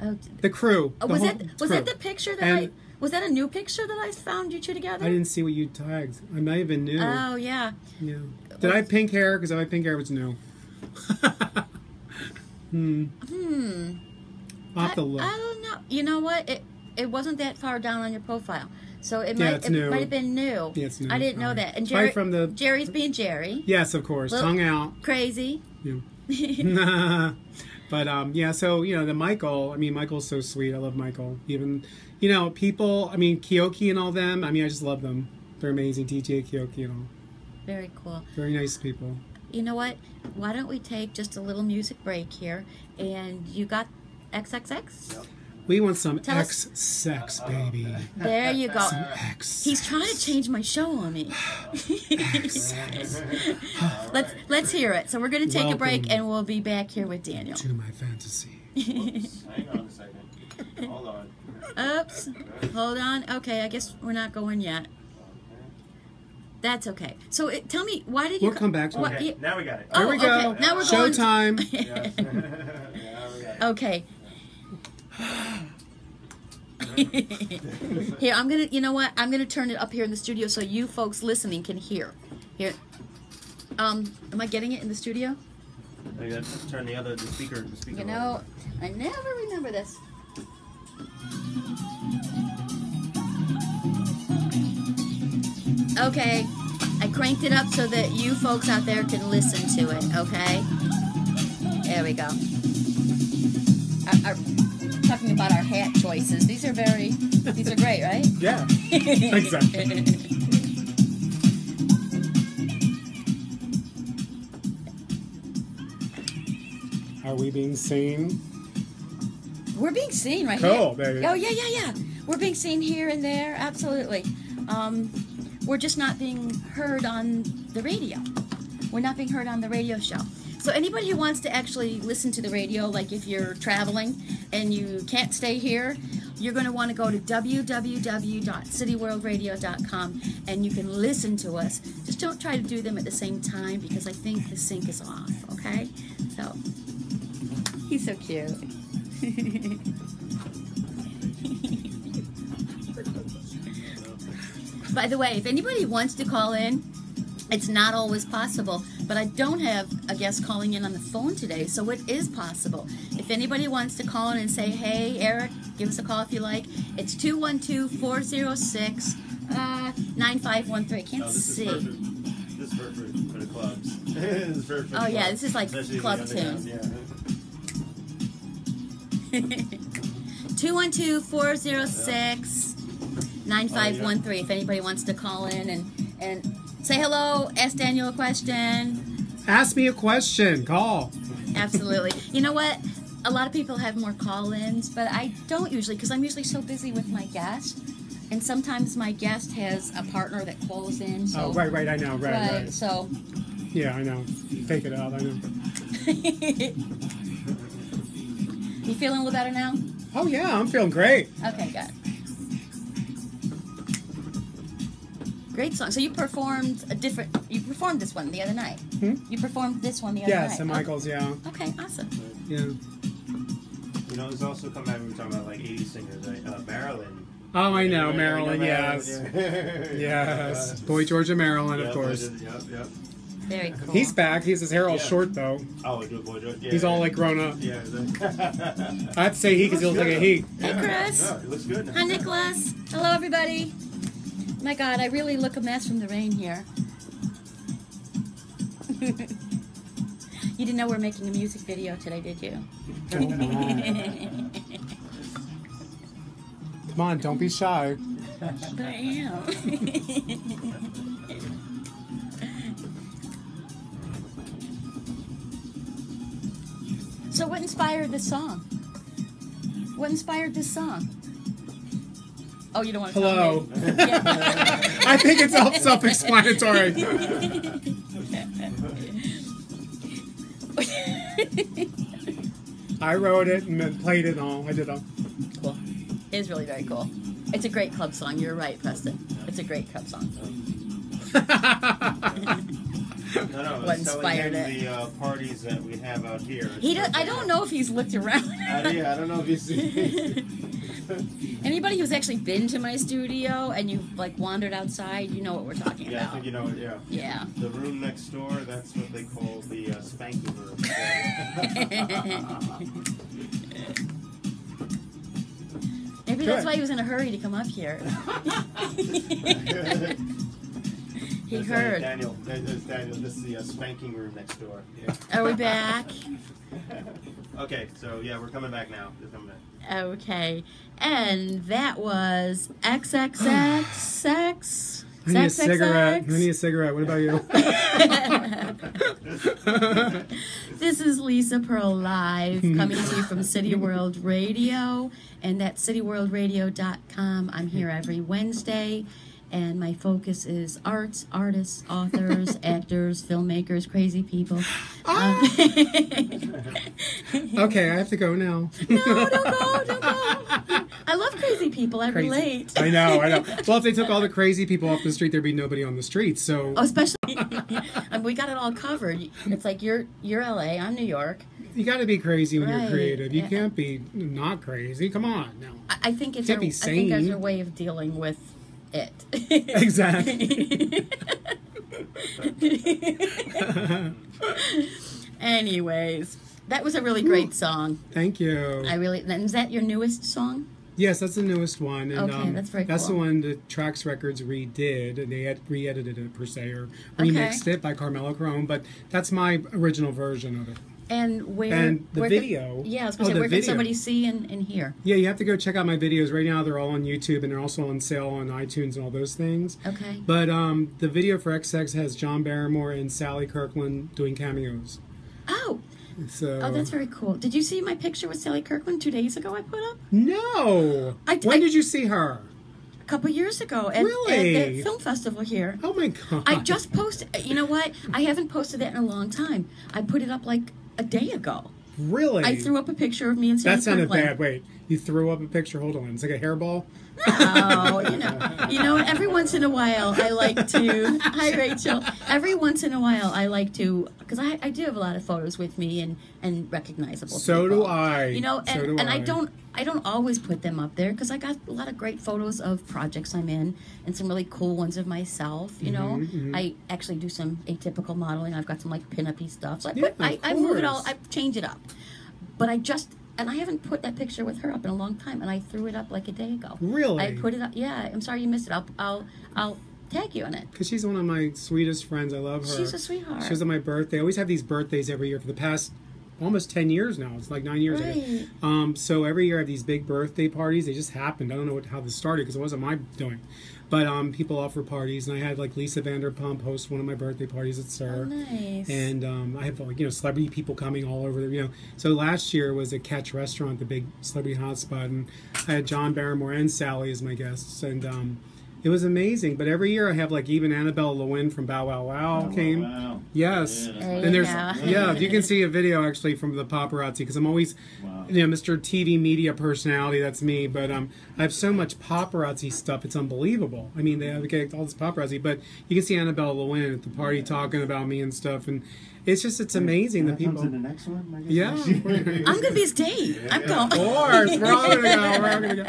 [SPEAKER 2] Oh,
[SPEAKER 3] The crew. the
[SPEAKER 2] was
[SPEAKER 3] whole
[SPEAKER 2] that
[SPEAKER 3] crew.
[SPEAKER 2] the picture that
[SPEAKER 3] And-
[SPEAKER 2] was that a new picture that I found you two together?
[SPEAKER 3] I didn't see what you tagged. I might have been new.
[SPEAKER 2] Oh yeah.
[SPEAKER 3] Yeah. Did I have pink hair? Because if I had pink hair, it's new. I'll have to look.
[SPEAKER 2] I don't know. You know what? It wasn't that far down on your profile, so it
[SPEAKER 3] Yeah,
[SPEAKER 2] might
[SPEAKER 3] it's new.
[SPEAKER 2] might have been new.
[SPEAKER 3] Yeah, it's new.
[SPEAKER 2] I didn't know
[SPEAKER 3] Alright.
[SPEAKER 2] that. And
[SPEAKER 3] Probably
[SPEAKER 2] Jerry,
[SPEAKER 3] from the-
[SPEAKER 2] Jerry's being Jerry.
[SPEAKER 3] Yes, of course.
[SPEAKER 2] Little-
[SPEAKER 3] Tongue out.
[SPEAKER 2] Crazy.
[SPEAKER 3] Yeah. But yeah, so the Michael. I mean, Michael's so sweet. I love Michael. Even people. I mean, Kiyoki and all them. I mean, I just love them. They're amazing. DJ Kiyoki and all.
[SPEAKER 2] Very cool.
[SPEAKER 3] Very nice people.
[SPEAKER 2] You know what? Why don't we take just a little music break here? And you got XXX?
[SPEAKER 1] Yep.
[SPEAKER 3] We want some sex, baby.
[SPEAKER 2] There you go.
[SPEAKER 3] Some X.
[SPEAKER 2] He's trying to change my show on me. Let's hear it. So we're going to take a break, and we'll be back here with Daniel.
[SPEAKER 3] To my fantasy.
[SPEAKER 1] Oops, hang on a second. Hold on.
[SPEAKER 2] Oops. Hold on. Okay, I guess we're not going yet. That's okay. So tell me, why did you...
[SPEAKER 3] We'll come back to it.
[SPEAKER 1] Okay, now we got it.
[SPEAKER 3] Here we go.
[SPEAKER 2] Okay. Now we're
[SPEAKER 3] Showtime.
[SPEAKER 1] Yes. Now we got it.
[SPEAKER 2] Okay. Here, I'm gonna. You know what? I'm gonna turn it up here in the studio so you folks listening can hear. Here. Am I getting it in the studio?
[SPEAKER 1] I got to turn the speaker.
[SPEAKER 2] You know, I never remember this. Okay, I cranked it up so that you folks out there can listen to it. Okay. There we go. Talking about our hat choices. These are great, right?
[SPEAKER 3] Yeah. Exactly. Are we being seen?
[SPEAKER 2] We're being seen right here.
[SPEAKER 3] Cool, baby.
[SPEAKER 2] Oh, yeah. We're being seen here and there, absolutely. We're just not being heard on the radio. We're not being heard on the radio show. So anybody who wants to actually listen to the radio, like if you're traveling and you can't stay here, you're going to want to go to www.cityworldradio.com and you can listen to us. Just don't try to do them at the same time because I think the sync is off, okay? So, he's so cute. By the way, if anybody wants to call in, it's not always possible, but I don't have a guest calling in on the phone today, so it is possible. If anybody wants to call in and say, hey, Eric, give us a call if you like. It's 212-406-9513. I can't see.
[SPEAKER 1] This is perfect for the clubs. This is perfect for
[SPEAKER 2] oh,
[SPEAKER 1] the
[SPEAKER 2] yeah,
[SPEAKER 1] clubs.
[SPEAKER 2] this is like
[SPEAKER 1] Especially
[SPEAKER 2] club
[SPEAKER 1] the
[SPEAKER 2] tune.
[SPEAKER 1] Yeah.
[SPEAKER 2] 212-406-9513 if anybody wants to call in and say hello, ask Daniel a question.
[SPEAKER 3] Ask me a question. Call.
[SPEAKER 2] Absolutely. You know what? A lot of people have more call-ins, but I don't usually because I'm usually so busy with my guest. And sometimes my guest has a partner that calls in. So,
[SPEAKER 3] oh, right. I know. Right.
[SPEAKER 2] So.
[SPEAKER 3] Yeah, I know. Fake it out. I know.
[SPEAKER 2] You feeling a little better now?
[SPEAKER 3] Oh, yeah. I'm feeling great.
[SPEAKER 2] Okay, good. Great song. So you performed this one the other night. You performed this one the other night.
[SPEAKER 3] Yes, and Michael's, yeah.
[SPEAKER 2] Okay, awesome.
[SPEAKER 3] Yeah.
[SPEAKER 1] You know, there's also come back, we were talking about like 80s singers, Marilyn.
[SPEAKER 3] Oh, I know,
[SPEAKER 1] Yeah,
[SPEAKER 3] Marilyn,
[SPEAKER 1] you know
[SPEAKER 3] yes.
[SPEAKER 1] Marilyn, yeah.
[SPEAKER 3] Yes. Boy Georgia Marilyn, of course.
[SPEAKER 1] Yep.
[SPEAKER 2] Very cool.
[SPEAKER 3] He's back. His hair all short, though.
[SPEAKER 1] Oh, good Boy Georgia. Yeah,
[SPEAKER 3] He's all, like, grown up.
[SPEAKER 1] Yeah.
[SPEAKER 3] I have to say he because he looks like a he.
[SPEAKER 2] Hey, Chris.
[SPEAKER 1] Yeah, he looks good now.
[SPEAKER 2] Hi, Nicholas. Hello, everybody. My God, I really look a mess from the rain here. You didn't know we're making a music video today, did you?
[SPEAKER 3] Come on, don't be shy.
[SPEAKER 2] But I am. So what inspired this song? What inspired this song? Oh, you don't want to
[SPEAKER 3] Hello.
[SPEAKER 2] tell me? Yeah.
[SPEAKER 3] I think it's self-explanatory. I wrote it and then played it all. I did all.
[SPEAKER 2] Cool. It is really very cool. It's a great club song. You're right, Preston. It's a great club song.
[SPEAKER 1] No,
[SPEAKER 2] What
[SPEAKER 1] it's telling
[SPEAKER 2] inspired
[SPEAKER 1] him
[SPEAKER 2] it?
[SPEAKER 1] the parties that we have out here.
[SPEAKER 2] I don't know if he's looked around.
[SPEAKER 1] Yeah, I don't know if he's seen.
[SPEAKER 2] Anybody who's actually been to my studio and you've like wandered outside, you know what we're talking
[SPEAKER 1] Yeah, I
[SPEAKER 2] about.
[SPEAKER 1] think you know it, yeah.
[SPEAKER 2] Yeah.
[SPEAKER 1] The room next door, that's what they call the spanking room.
[SPEAKER 2] Maybe that's why he was in a hurry to come up here. He heard.
[SPEAKER 1] Daniel. Daniel. This is the spanking room next door. Yeah.
[SPEAKER 2] Are we back?
[SPEAKER 1] Okay, so yeah, we're coming back now. We're coming back.
[SPEAKER 2] Okay. And that was XXX.
[SPEAKER 3] I need a cigarette. I need a cigarette. What about you?
[SPEAKER 2] This is Lisa Pearl Live, coming to you from City World Radio, and that's cityworldradio.com. I'm here every Wednesday, and my focus is arts, artists, authors, actors, filmmakers, crazy people.
[SPEAKER 3] Okay, I have to go now.
[SPEAKER 2] No, don't go, don't go. I love crazy people. I
[SPEAKER 3] Crazy.
[SPEAKER 2] relate.
[SPEAKER 3] I know. Well, if they took all the crazy people off the street, there'd be nobody on the street. So,
[SPEAKER 2] Oh, especially, we got it all covered. It's like you're LA, I'm New York.
[SPEAKER 3] you got to be crazy when
[SPEAKER 2] Right.
[SPEAKER 3] you're creative. You
[SPEAKER 2] Yeah.
[SPEAKER 3] can't be not crazy. Come on, now.
[SPEAKER 2] I think it's
[SPEAKER 3] Can't be
[SPEAKER 2] I think there's
[SPEAKER 3] sane.
[SPEAKER 2] a way of dealing with it.
[SPEAKER 3] Exactly.
[SPEAKER 2] Anyways, that was a really great song.
[SPEAKER 3] Thank you.
[SPEAKER 2] And is that your newest song?
[SPEAKER 3] Yes, that's the newest one. And,
[SPEAKER 2] Okay, that's very
[SPEAKER 3] That's
[SPEAKER 2] cool.
[SPEAKER 3] the one that Trax Records redid. And they had re-edited it, per se, or remixed it by Carmelo Crone. But that's my original version of it.
[SPEAKER 2] And where?
[SPEAKER 3] And the
[SPEAKER 2] where
[SPEAKER 3] video.
[SPEAKER 2] Can, yeah, I was
[SPEAKER 3] Oh,
[SPEAKER 2] going to say,
[SPEAKER 3] the
[SPEAKER 2] where can
[SPEAKER 3] video.
[SPEAKER 2] somebody see and hear?
[SPEAKER 3] Yeah, you have to go check out my videos. Right now, they're all on YouTube, and they're also on sale on iTunes and all those things.
[SPEAKER 2] Okay.
[SPEAKER 3] But the video for XX has John Barrymore and Sally Kirkland doing cameos.
[SPEAKER 2] Oh,
[SPEAKER 3] So
[SPEAKER 2] that's very cool. Did you see my picture with Sally Kirkland 2 days ago I put up?
[SPEAKER 3] No. When did you see her?
[SPEAKER 2] A couple years ago at
[SPEAKER 3] Really?
[SPEAKER 2] the film festival here.
[SPEAKER 3] Oh my god!
[SPEAKER 2] I just posted. You know what? I haven't posted that in a long time. I put it up like a day ago.
[SPEAKER 3] Really?
[SPEAKER 2] I threw up a picture of me and Sally
[SPEAKER 3] That sounded
[SPEAKER 2] Kirkland.
[SPEAKER 3] bad. Wait, you threw up a picture? Hold on, it's like a hairball.
[SPEAKER 2] No, you know. Every once in a while, I like to. Hi, Rachel. Every once in a while, I like to, because I do have a lot of photos with me and recognizable.
[SPEAKER 3] So
[SPEAKER 2] people.
[SPEAKER 3] do I.
[SPEAKER 2] You know,
[SPEAKER 3] So do
[SPEAKER 2] and I
[SPEAKER 3] I.
[SPEAKER 2] don't always put them up there because I got a lot of great photos of projects I'm in and some really cool ones of myself. You know, I actually do some atypical modeling. I've got some like pin-up-y stuff. So I move it all. I change it up, but and I haven't put that picture with her up in a long time, and I threw it up like a day ago.
[SPEAKER 3] Really?
[SPEAKER 2] I put it up. Yeah, I'm sorry you missed it. I'll tag you in it.
[SPEAKER 3] Because she's one of my sweetest friends. I love her.
[SPEAKER 2] She's a sweetheart.
[SPEAKER 3] She was on my birthday. I always have these birthdays every year for the past almost 10 years now. It's like 9 years
[SPEAKER 2] Right.
[SPEAKER 3] ago. So every year I have these big birthday parties. They just happened. I don't know how this started because it wasn't my doing. But people offer parties, and I had like Lisa Vanderpump host one of my birthday parties at SIR.
[SPEAKER 2] Oh, nice.
[SPEAKER 3] And I have like celebrity people coming all over. So last year was at Catch Restaurant, the big celebrity hotspot, and I had John Barrymore and Sally as my guests, and it was amazing. But every year I have like even Annabelle Lewin from Bow Wow Wow came.
[SPEAKER 1] Wow.
[SPEAKER 3] Yes,
[SPEAKER 1] Yeah,
[SPEAKER 2] There
[SPEAKER 3] and
[SPEAKER 2] you
[SPEAKER 3] there's
[SPEAKER 2] go.
[SPEAKER 3] you can see a video actually from the paparazzi because I'm always Mr. TV media personality. That's me. But I have so much paparazzi stuff. It's unbelievable. I mean, they have all this paparazzi, but you can see Annabelle Lewin at the party talking about me and stuff, and it's amazing that people.
[SPEAKER 1] Comes in the next one. I guess.
[SPEAKER 3] Yeah,
[SPEAKER 2] I'm gonna be his date. I'm going.
[SPEAKER 3] of course, we're all gonna go.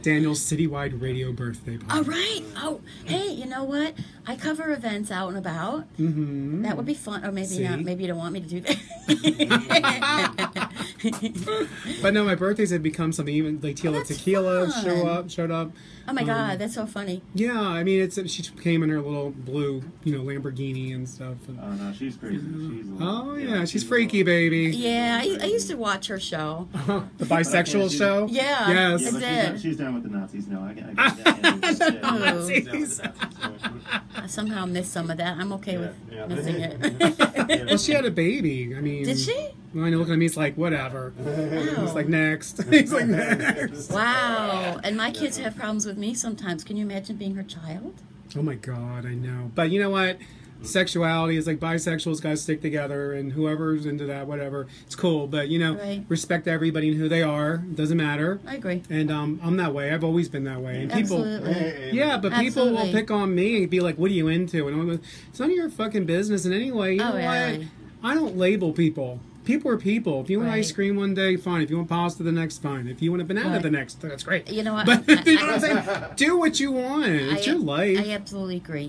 [SPEAKER 3] Daniel's citywide radio birthday party.
[SPEAKER 2] All right. Oh, hey, you know what? I cover events out and about.
[SPEAKER 3] Mm-hmm.
[SPEAKER 2] That would be fun. Or maybe
[SPEAKER 3] See?
[SPEAKER 2] not. Maybe you don't want me to do that.
[SPEAKER 3] But no, my birthdays have become something. Even like
[SPEAKER 2] that's
[SPEAKER 3] Tequila
[SPEAKER 2] fun.
[SPEAKER 3] showed up.
[SPEAKER 2] Oh my God, that's so funny.
[SPEAKER 3] Yeah, I mean, she came in her little blue, Lamborghini and stuff. And,
[SPEAKER 1] Oh no, she's crazy.
[SPEAKER 3] She's freaky, baby.
[SPEAKER 2] Yeah, I used to watch her show.
[SPEAKER 3] The bisexual show.
[SPEAKER 2] Yeah.
[SPEAKER 3] Yes.
[SPEAKER 1] Yeah,
[SPEAKER 2] I
[SPEAKER 1] but
[SPEAKER 2] did.
[SPEAKER 1] she's down with the Nazis. No, I can't.
[SPEAKER 3] Nazis.
[SPEAKER 2] I somehow missed some of that. I'm okay with
[SPEAKER 1] Yeah.
[SPEAKER 2] missing it.
[SPEAKER 3] Well, she had a baby. I mean,
[SPEAKER 2] Did she?
[SPEAKER 3] Well, looking at me, it's like whatever.
[SPEAKER 2] Wow.
[SPEAKER 3] It's like next. It's like next.
[SPEAKER 2] Wow. And my kids have problems with me sometimes. Can you imagine being her child?
[SPEAKER 3] Oh my God, I know. But you know what? Sexuality is like bisexuals got to stick together, and whoever's into that, whatever, it's cool. But
[SPEAKER 2] Right.
[SPEAKER 3] respect everybody and who they are. Doesn't matter.
[SPEAKER 2] I agree.
[SPEAKER 3] And I'm that way. I've always been that way. And
[SPEAKER 2] Absolutely.
[SPEAKER 3] yeah, but people will
[SPEAKER 2] Absolutely.
[SPEAKER 3] pick on me and be like, "What are you into?" And I'm like, "It's none of your fucking business." And anyway, you know what?
[SPEAKER 2] really?
[SPEAKER 3] I don't label people. People are people. If you want
[SPEAKER 2] Right.
[SPEAKER 3] ice cream one day, fine. If you want pasta the next, fine. If you want a banana
[SPEAKER 2] Right.
[SPEAKER 3] the next, that's great.
[SPEAKER 2] You know what?
[SPEAKER 3] But you know what I'm saying? Do what you want. It's your life.
[SPEAKER 2] I absolutely agree.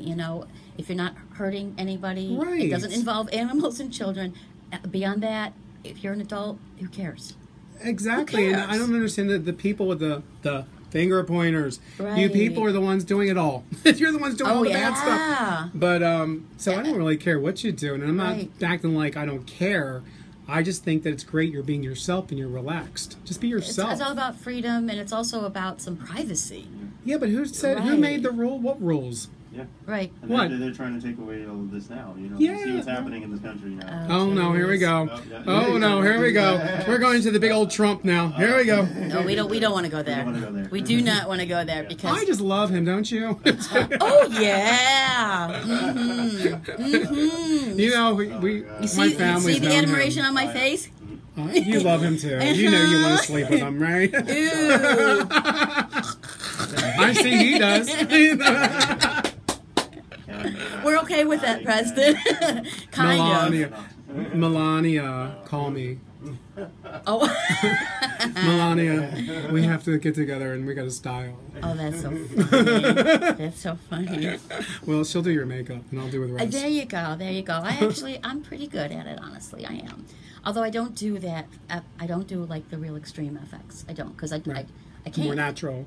[SPEAKER 2] If you're not hurting anybody,
[SPEAKER 3] Right.
[SPEAKER 2] it doesn't involve animals and children. Beyond that, if you're an adult, who cares?
[SPEAKER 3] Exactly,
[SPEAKER 2] Who
[SPEAKER 3] and
[SPEAKER 2] cares?
[SPEAKER 3] I don't understand the people with the Finger pointers.
[SPEAKER 2] Right.
[SPEAKER 3] You people are the ones doing it all. You're the ones doing all the bad stuff. But so I don't really care what you do, and I'm not acting like I don't care. I just think that it's great you're being yourself and you're relaxed. Just be yourself.
[SPEAKER 2] It's all about freedom, and it's also about some privacy.
[SPEAKER 3] Yeah, but who said? Who made the rule? What rules?
[SPEAKER 1] Yeah.
[SPEAKER 2] Right.
[SPEAKER 1] And
[SPEAKER 3] what?
[SPEAKER 1] They're trying to take away all of this now. You know,
[SPEAKER 3] Yeah.
[SPEAKER 1] you see what's happening in this country now.
[SPEAKER 3] Oh no, here we go.
[SPEAKER 1] yeah.
[SPEAKER 3] Oh no, here we go. We're going to the big old Trump now. Here we go.
[SPEAKER 2] No, we don't want to go there. We do not want to go there because
[SPEAKER 3] I just love him, don't you?
[SPEAKER 2] oh yeah. Mm-hmm. Mm-hmm.
[SPEAKER 3] You know, we my family's
[SPEAKER 2] see the
[SPEAKER 3] known
[SPEAKER 2] admiration
[SPEAKER 3] him.
[SPEAKER 2] on my face?
[SPEAKER 3] You love him too. You know you want to sleep with him, right?
[SPEAKER 2] Ew.
[SPEAKER 3] I see he does.
[SPEAKER 2] We're okay with that, Preston. kind of.
[SPEAKER 3] Melania, call me.
[SPEAKER 2] Oh.
[SPEAKER 3] Melania, we have to get together and we got a style.
[SPEAKER 2] Oh, that's so funny. That's so funny.
[SPEAKER 3] Well, she'll do your makeup and I'll do the rest.
[SPEAKER 2] There you go. There you go. I'm pretty good at it, honestly. I am. Although I don't do that. I don't do like the real extreme effects. I don't because I can't.
[SPEAKER 3] More natural.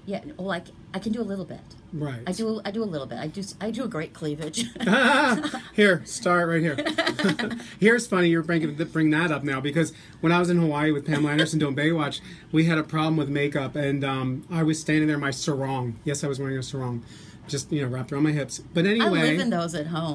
[SPEAKER 2] Yeah. Well, I can do a little bit.
[SPEAKER 3] Right.
[SPEAKER 2] I do a little bit. I do a great cleavage.
[SPEAKER 3] Here, start right here. Here's funny you're bring that up now because when I was in Hawaii with Pamela Anderson doing Baywatch, we had a problem with makeup and I was standing there in my sarong. Yes, I was wearing a sarong. Just, wrapped around my hips. But anyway.
[SPEAKER 2] I live in those at home.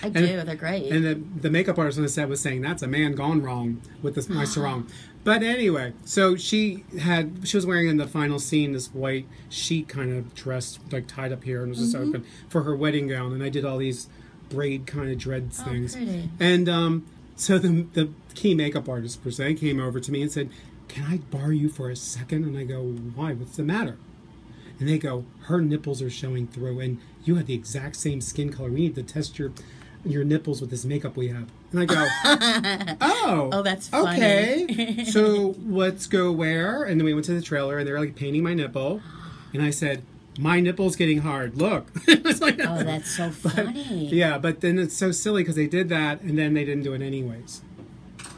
[SPEAKER 2] I do. They're great.
[SPEAKER 3] And the makeup artist on the set was saying, that's a man gone wrong with my sarong. But anyway, so she was wearing in the final scene this white sheet kind of dress, like tied up here and was just open for her wedding gown. And I did all these braid kind of dreads things.
[SPEAKER 2] Pretty.
[SPEAKER 3] And so the key makeup artist, per se, came over to me and said, can I borrow you for a second? And I go, why? What's the matter? And they go, her nipples are showing through, and you have the exact same skin color. We need to test your nipples with this makeup we have. And I go, oh,
[SPEAKER 2] that's funny.
[SPEAKER 3] Okay. So let's go where? And then we went to the trailer, and they were like painting my nipple, and I said, my nipple's getting hard. Look. Like,
[SPEAKER 2] oh, that's so funny.
[SPEAKER 3] Yeah, but then it's so silly because they did that, and then they didn't do it anyways.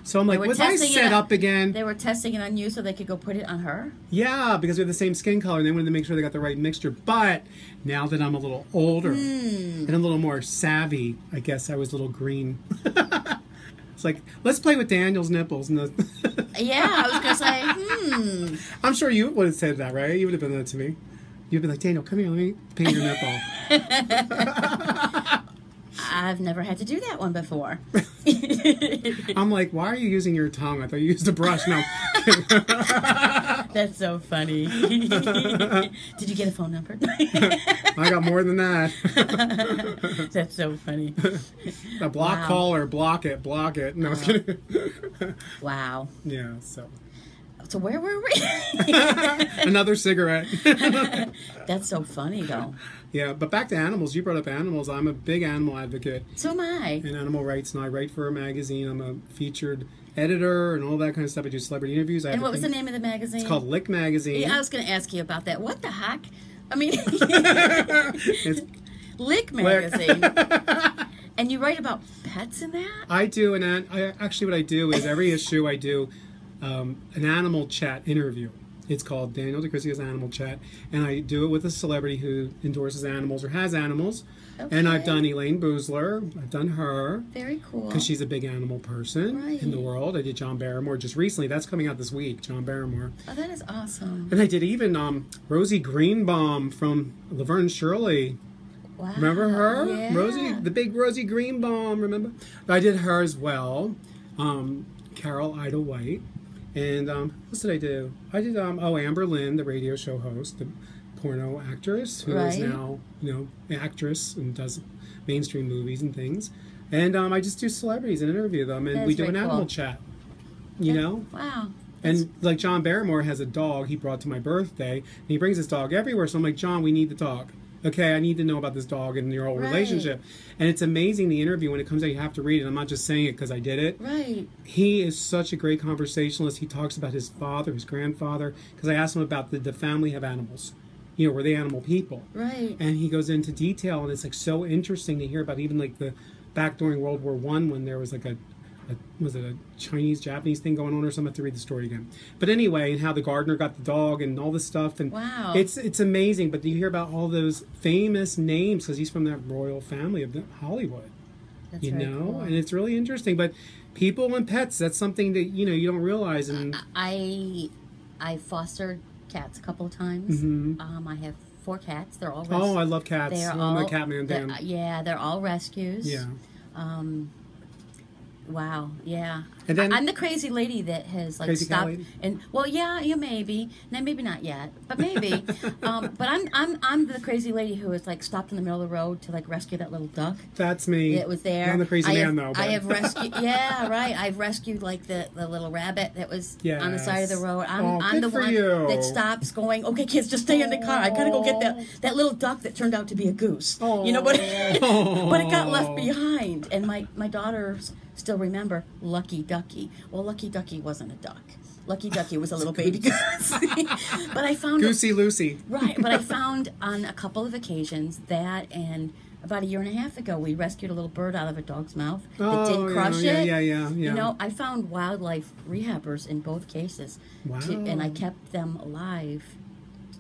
[SPEAKER 3] So I'm like, was I set up again?
[SPEAKER 2] They were testing it on you so they could go put it on her?
[SPEAKER 3] Yeah, because we have the same skin color, and they wanted to make sure they got the right mixture. But now that I'm a little older and a little more savvy, I guess I was a little green. It's like, let's play with Daniel's nipples. And
[SPEAKER 2] yeah, I was going to say,
[SPEAKER 3] I'm sure you would have said that, right? You would have done that to me. You'd be like, Daniel, come here, let me paint your nipple.
[SPEAKER 2] I've never had to do that one before.
[SPEAKER 3] I'm like, why are you using your tongue? I thought you used a brush. No.
[SPEAKER 2] That's so funny. Did you get a phone number?
[SPEAKER 3] I got more than that.
[SPEAKER 2] That's so funny.
[SPEAKER 3] A block caller, block it. No, I was kidding.
[SPEAKER 2] Wow.
[SPEAKER 3] Yeah, so
[SPEAKER 2] where were we?
[SPEAKER 3] Another cigarette.
[SPEAKER 2] That's so funny, though.
[SPEAKER 3] Yeah, but back to animals. You brought up animals. I'm a big animal advocate.
[SPEAKER 2] So am I.
[SPEAKER 3] In animal rights, and I write for a magazine. I'm a featured editor and all that kind of stuff. I do celebrity interviews.
[SPEAKER 2] And what was the name of the magazine?
[SPEAKER 3] It's called Lick Magazine.
[SPEAKER 2] Yeah, I was going to ask you about that. What the heck? I mean,
[SPEAKER 3] it's
[SPEAKER 2] Lick Magazine. And you write about pets in that?
[SPEAKER 3] I do, and actually what I do is every issue I do an animal chat interview. It's called Daniel DiCriscio's Animal Chat, and I do it with a celebrity who endorses animals or has animals. Okay. And I've done Elaine Boozler. I've done her.
[SPEAKER 2] Very cool.
[SPEAKER 3] Because she's a big animal person in the world. I did John Barrymore just recently. That's coming out this week, John Barrymore.
[SPEAKER 2] Oh, that is awesome.
[SPEAKER 3] And I did even Rosie Greenbaum from Laverne and Shirley.
[SPEAKER 2] Wow.
[SPEAKER 3] Remember her?
[SPEAKER 2] Yeah.
[SPEAKER 3] Rosie, the big Rosie Greenbaum, remember? I did her as well. Carol Ida White. And what else did I do? I did Amber Lynn, the radio show host, the porno actress who is now an actress and does mainstream movies and things. And I just do celebrities and interview them, and we do an animal chat. You know?
[SPEAKER 2] Wow.
[SPEAKER 3] And like John Barrymore has a dog he brought to my birthday, and he brings his dog everywhere. So I'm like, John, we need the dog. Okay, I need to know about this dog and your whole relationship. And it's amazing, the interview, when it comes out, you have to read it. I'm not just saying it because I did it.
[SPEAKER 2] Right.
[SPEAKER 3] He is such a great conversationalist. He talks about his father, his grandfather, because I asked him about the family of animals. You know, were they animal people?
[SPEAKER 2] Right.
[SPEAKER 3] And he goes into detail, and it's like so interesting to hear about even like the back during World War I when there was like a was it a Chinese, Japanese thing going on or something? I have to read the story again. But anyway, and how the gardener got the dog and all this stuff. And
[SPEAKER 2] wow.
[SPEAKER 3] It's amazing. But you hear about all those famous names because he's from that royal family of Hollywood.
[SPEAKER 2] That's very cool.
[SPEAKER 3] And it's really interesting. But people and pets, that's something that, you don't realize. And
[SPEAKER 2] I fostered cats a couple of times.
[SPEAKER 3] Mm-hmm.
[SPEAKER 2] I have 4 cats. They're all
[SPEAKER 3] Oh, I love cats. I'm a cat man, Dan.
[SPEAKER 2] They're all rescues.
[SPEAKER 3] Yeah.
[SPEAKER 2] Wow, yeah.
[SPEAKER 3] And then,
[SPEAKER 2] I'm the crazy lady that has like stopped and you maybe. No, maybe not yet, but maybe. But I'm the crazy lady who has like stopped in the middle of the road to like rescue that little duck.
[SPEAKER 3] That's me.
[SPEAKER 2] It was there.
[SPEAKER 3] I'm the crazy man though.
[SPEAKER 2] I have rescued yeah, right. I've rescued like the little rabbit that was on the side of the road. I'm the one that stops going, okay kids, just stay in the car. I gotta go get that little duck that turned out to be a goose. But but it got left behind. And my daughters still remember Lucky Ducky. Well, Lucky Ducky wasn't a duck. Lucky Ducky was a little baby goose. But I found
[SPEAKER 3] Goosey Lucy.
[SPEAKER 2] Right, but I found on a couple of occasions that, and about 1.5 years ago, we rescued a little bird out of a dog's mouth that didn't crush it.
[SPEAKER 3] Yeah.
[SPEAKER 2] I found wildlife rehabbers in both cases.
[SPEAKER 3] Wow.
[SPEAKER 2] And I kept them alive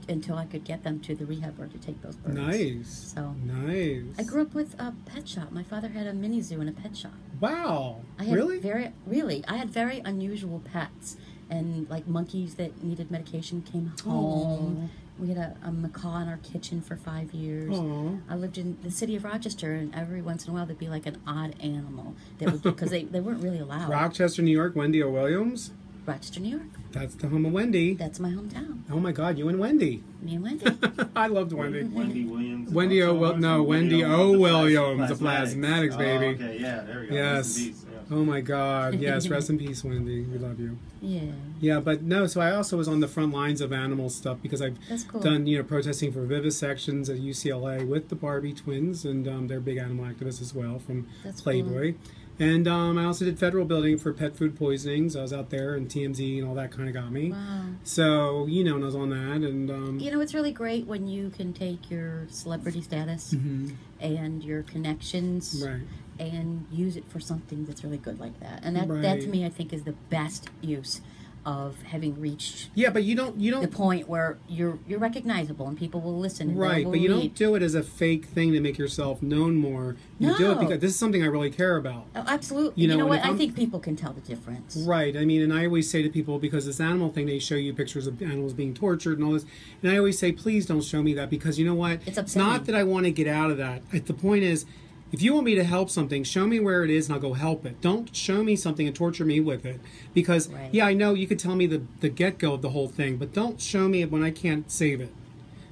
[SPEAKER 2] until I could get them to the rehabber to take those birds.
[SPEAKER 3] Nice.
[SPEAKER 2] So
[SPEAKER 3] nice.
[SPEAKER 2] I grew up with a pet shop. My father had a mini zoo and a pet shop.
[SPEAKER 3] Wow.
[SPEAKER 2] I had
[SPEAKER 3] Really?
[SPEAKER 2] I had very unusual pets, and like monkeys that needed medication came home. We had a macaw in our kitchen for 5 years. I lived in the city of Rochester, and every once in a while there'd be like an odd animal that would, because they weren't really allowed.
[SPEAKER 3] Rochester, New York, Wendy O. Williams.
[SPEAKER 2] Rochester, New York.
[SPEAKER 3] That's the home of Wendy.
[SPEAKER 2] That's my hometown.
[SPEAKER 3] Oh my God, you and Wendy.
[SPEAKER 2] Me and Wendy.
[SPEAKER 3] I loved Wendy.
[SPEAKER 1] Wendy Williams.
[SPEAKER 3] Wendy O. Wendy O. Williams, the Plasmatics, baby.
[SPEAKER 1] Oh, okay, yeah, there we go.
[SPEAKER 3] Yes.
[SPEAKER 1] Rest in peace. Yeah.
[SPEAKER 3] Oh my God, yes. Rest in peace, Wendy. We love you.
[SPEAKER 2] Yeah.
[SPEAKER 3] Yeah, but no. So I also was on the front lines of animal stuff because I've done protesting for vivisections at UCLA with the Barbie twins, and they're big animal activists as well from Playboy. Cool. And I also did federal building for pet food poisonings. I was out there, and TMZ and all that kind of got me.
[SPEAKER 2] Wow.
[SPEAKER 3] So, and I was on that. And
[SPEAKER 2] it's really great when you can take your celebrity status and your connections and use it for something that's really good like that. And that to me, I think, is the best use of having reached
[SPEAKER 3] but you don't
[SPEAKER 2] the point where you're recognizable and people will listen and
[SPEAKER 3] but you don't do it as a fake thing to make yourself known more. You do it because this is something I really care about.
[SPEAKER 2] Oh, absolutely. You know what? I think people can tell the difference.
[SPEAKER 3] Right. I mean, and I always say to people, because this animal thing, they show you pictures of animals being tortured and all this, and I always say, please don't show me that, because you know what? It's not that I want to get out of that. The point is, if you want me to help something, show me where it is and I'll go help it. Don't show me something and torture me with it. Because, I know you could tell me the get-go of the whole thing, but don't show me it when I can't save it.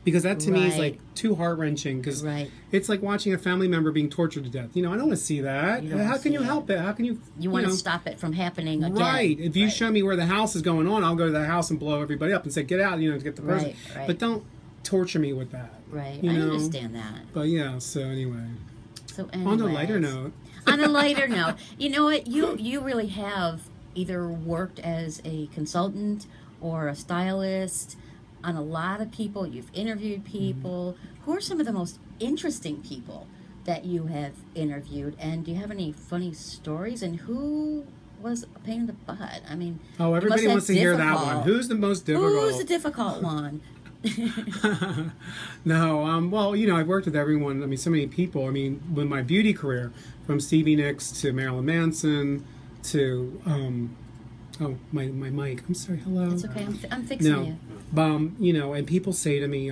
[SPEAKER 3] Because that to me is like too heart-wrenching. Because it's like watching a family member being tortured to death. I don't want to see that. How can you help it? How can you...
[SPEAKER 2] You want to stop it from happening again.
[SPEAKER 3] Right. If you show me where the house is going on, I'll go to the house and blow everybody up and say, get out, to get the person. But don't torture me with that.
[SPEAKER 2] Right. I understand that.
[SPEAKER 3] But so anyway...
[SPEAKER 2] On
[SPEAKER 3] a lighter note.
[SPEAKER 2] On a lighter note, you know what? You really have either worked as a consultant or a stylist on a lot of people. You've interviewed people. Who are some of the most interesting people that you have interviewed? And do you have any funny stories? And who was a pain in the butt? I mean,
[SPEAKER 3] everybody wants to hear that one. Who's the most difficult?
[SPEAKER 2] Who's the difficult one?
[SPEAKER 3] No, well, I've worked with everyone. I mean, so many people. I mean, with my beauty career, from Stevie Nicks to Marilyn Manson to my mic. I'm sorry. Hello.
[SPEAKER 2] It's okay. I'm fixing you.
[SPEAKER 3] And people say to me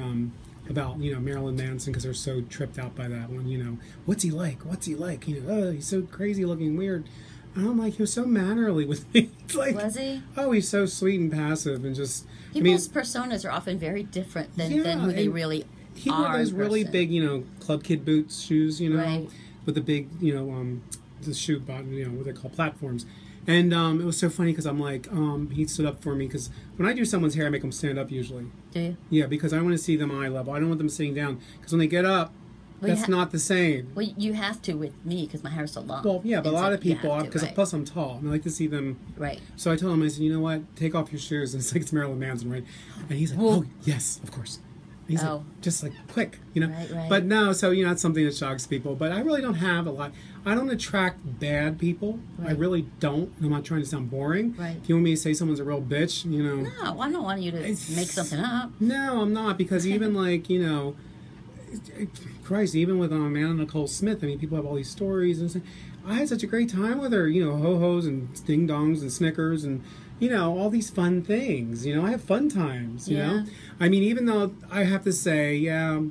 [SPEAKER 3] about Marilyn Manson, because they're so tripped out by that one. What's he like? What's he like? Oh, he's so crazy looking, weird. And I'm like, he was so mannerly with me. It's like,
[SPEAKER 2] was he?
[SPEAKER 3] Oh, he's so sweet and passive and just...
[SPEAKER 2] People's personas are often very different than who they really
[SPEAKER 3] he wore those really big, club kid boots, shoes, with the big, the shoe bottom, what they call platforms. And it was so funny because I'm like, he stood up for me, because when I do someone's hair, I make them stand up usually.
[SPEAKER 2] Do you?
[SPEAKER 3] Yeah, because I want to see them eye level. I don't want them sitting down, because when they get up, that's not the same.
[SPEAKER 2] Well, you have to with me because my hair's so long.
[SPEAKER 3] Well, yeah, but a lot of people, because plus I'm tall, and I like to see them.
[SPEAKER 2] Right.
[SPEAKER 3] So I told him, I said, you know what? Take off your shoes. And it's like, it's Marilyn Manson, right? And he's like, oh, yes, of course. He's
[SPEAKER 2] Oh.
[SPEAKER 3] like, just like quick, you know.
[SPEAKER 2] Right.
[SPEAKER 3] But no, so you know, it's something that shocks people. But I really don't have a lot. I don't attract bad people. I
[SPEAKER 2] Right.
[SPEAKER 3] really don't. I'm not trying to sound boring.
[SPEAKER 2] Right.
[SPEAKER 3] If you want me to say someone's a real bitch, you know.
[SPEAKER 2] No, I don't want you to make something up.
[SPEAKER 3] No, I'm not, because even like, you know, Christ, even with Anna Nicole Smith, I mean, people have all these stories and stuff. I had such a great time with her, you know, ho-hos and ding-dongs and Snickers and, you know, all these fun things. You know, I have fun times, you know. I mean, even though I have to say, yeah,